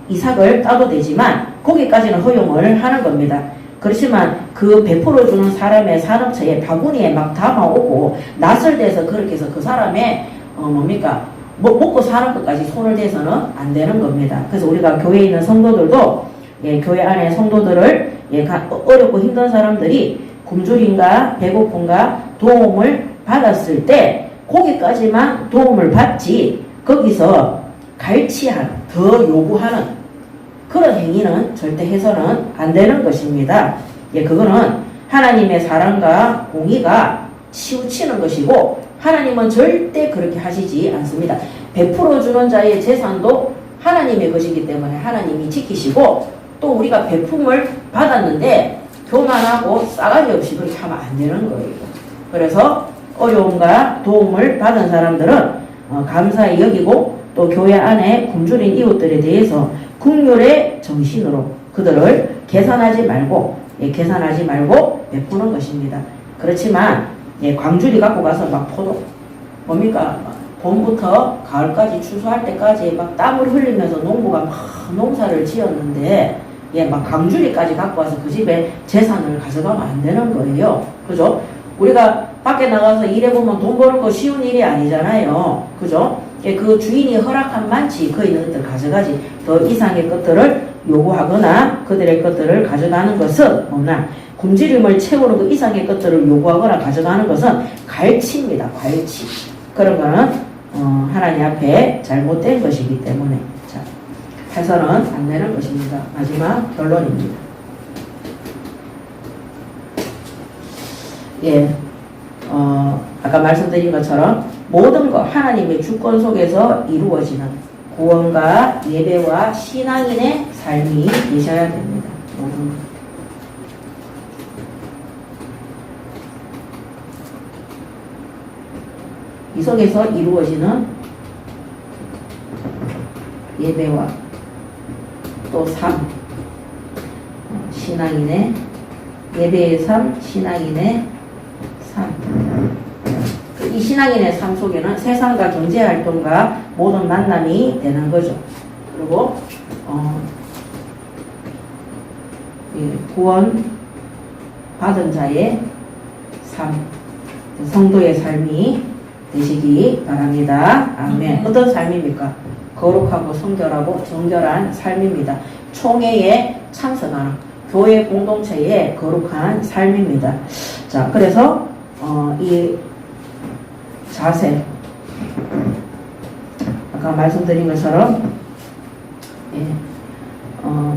이삭을 따도 되지만 거기까지는 허용을 하는 겁니다. 그렇지만 그 베풀어 주는 사람의 산업체에 바구니에 막 담아오고 낫을 대서 그렇게 해서 그 사람의 먹고 사는 것까지 손을 대서는 안 되는 겁니다. 그래서 우리가 교회에 있는 성도들도 교회 안에 성도들을 어렵고 힘든 사람들이 굶주림과 배고픔과 도움을 받았을 때 거기까지만 도움을 받지 거기서 갈취하는, 더 요구하는 그런 행위는 절대 해서는 안 되는 것입니다. 그거는 하나님의 사랑과 공의가 치우치는 것이고 하나님은 절대 그렇게 하시지 않습니다. 베풀어 주는 자의 재산도 하나님의 것이기 때문에 하나님이 지키시고 또 우리가 베품을 받았는데 교만하고 싸가지 없이 그렇게 하면 안 되는 거예요. 그래서 어려움과 도움을 받은 사람들은 감사히 여기고 또 교회 안에 굶주린 이웃들에 대해서 긍휼의 정신으로 그들을 계산하지 말고 베푸는 것입니다. 그렇지만 광주리 갖고 가서 막 포도 봄부터 가을까지 추수할 때까지 막 땀을 흘리면서 농부가 막 농사를 지었는데 막 광주리까지 갖고 와서 그 집에 재산을 가져가면 안 되는 거예요. 그죠? 우리가 밖에 나가서 일해보면 돈 버는 거 쉬운 일이 아니잖아요. 그죠? 그 주인이 허락한 만치 그 있는 것들 가져가지 더 이상의 것들을 요구하거나 그들의 것들을 가져가는 것은 없나 굶주림을 채우는 그 이상의 것들을 요구하거나 가져가는 것은 갈취입니다. 갈취. 그런 거는 하나님 앞에 잘못된 것이기 때문에 자, 해서는 안 되는 것입니다. 마지막 결론입니다. 아까 말씀드린 것처럼 모든 것 하나님의 주권 속에서 이루어지는 구원과 예배와 신앙인의 삶이 되셔야 됩니다. 모든 것. 이 속에서 이루어지는 예배와 또 삶, 신앙인의 예배의 삶, 신앙인의 삶. 이 신앙인의 삶 속에는 세상과 경제활동과 모든 만남이 되는 거죠. 그리고 구원 받은 자의 삶, 성도의 삶이 되시기 바랍니다. 아멘. 어떤 삶입니까? 거룩하고 성결하고 정결한 삶입니다. 총회에 참석하는 교회 공동체의 거룩한 삶입니다. 자, 그래서 이 자세 아까 말씀드린 것처럼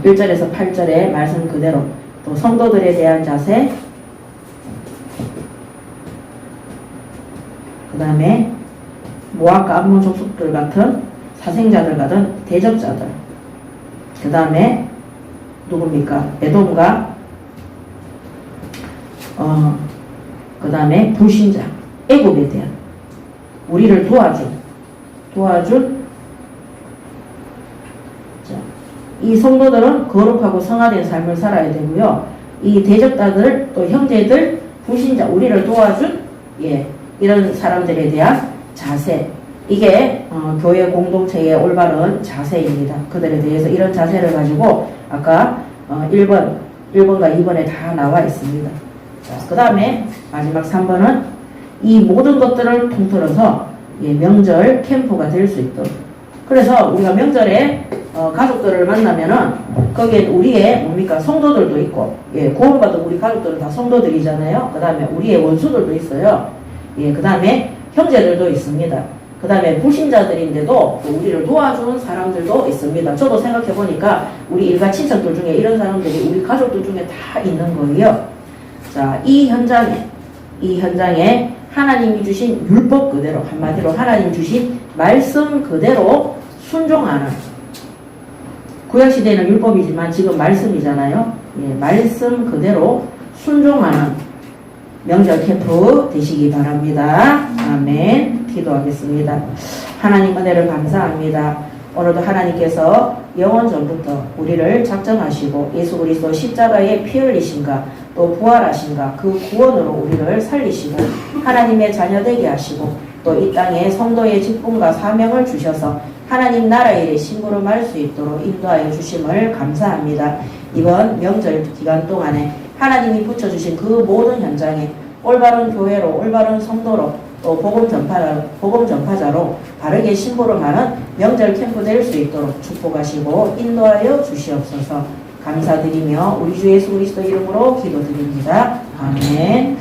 1절에서 8절의 말씀 그대로 또 성도들에 대한 자세 그 다음에 모압과 암몬 족속들 같은 사생자들 같은 대적자들 그 다음에 누굽니까? 에돔과 그 다음에 불신자 애굽에 대한 우리를 도와준 자, 이 성도들은 거룩하고 성화된 삶을 살아야 되고요. 이 대적자들 또 형제들 불신자 우리를 도와준 이런 사람들에 대한 자세 이게 교회 공동체의 올바른 자세입니다. 그들에 대해서 이런 자세를 가지고 아까 1번과 2번에 다 나와 있습니다. 그 다음에 마지막 3번은 이 모든 것들을 통틀어서 명절 캠프가 될 수 있도록 그래서 우리가 명절에 가족들을 만나면은 거기에 우리의 성도들도 있고 구원받은 우리 가족들은 다 성도들이잖아요. 그 다음에 우리의 원수들도 있어요. 그 다음에 형제들도 있습니다. 그 다음에 불신자들인데도 또 우리를 도와주는 사람들도 있습니다. 저도 생각해보니까 우리 일가 친척들 중에 이런 사람들이 우리 가족들 중에 다 있는 거예요. 자, 이 현장에 하나님이 주신 율법 그대로, 한마디로 하나님 주신 말씀 그대로 순종하는, 구약시대에는 율법이지만 지금 말씀이잖아요. 예, 말씀 그대로 순종하는 명절 캠프 되시기 바랍니다. 아멘. 기도하겠습니다. 하나님 은혜를 감사합니다. 오늘도 하나님께서 영원 전부터 우리를 작정하시고 예수 그리스도 십자가에 피 흘리신가 또 부활하신가 그 구원으로 우리를 살리시고 하나님의 자녀 되게 하시고 또 이 땅에 성도의 직분과 사명을 주셔서 하나님 나라의 일에 심부름할 수 있도록 인도하여 주심을 감사합니다. 이번 명절 기간 동안에 하나님이 붙여주신 그 모든 현장에 올바른 교회로, 올바른 성도로, 또 복음 전파자로 바르게 심부름하는 명절 캠프 될 수 있도록 축복하시고 인도하여 주시옵소서. 감사드리며 우리 주 예수 그리스도 이름으로 기도드립니다. 아멘.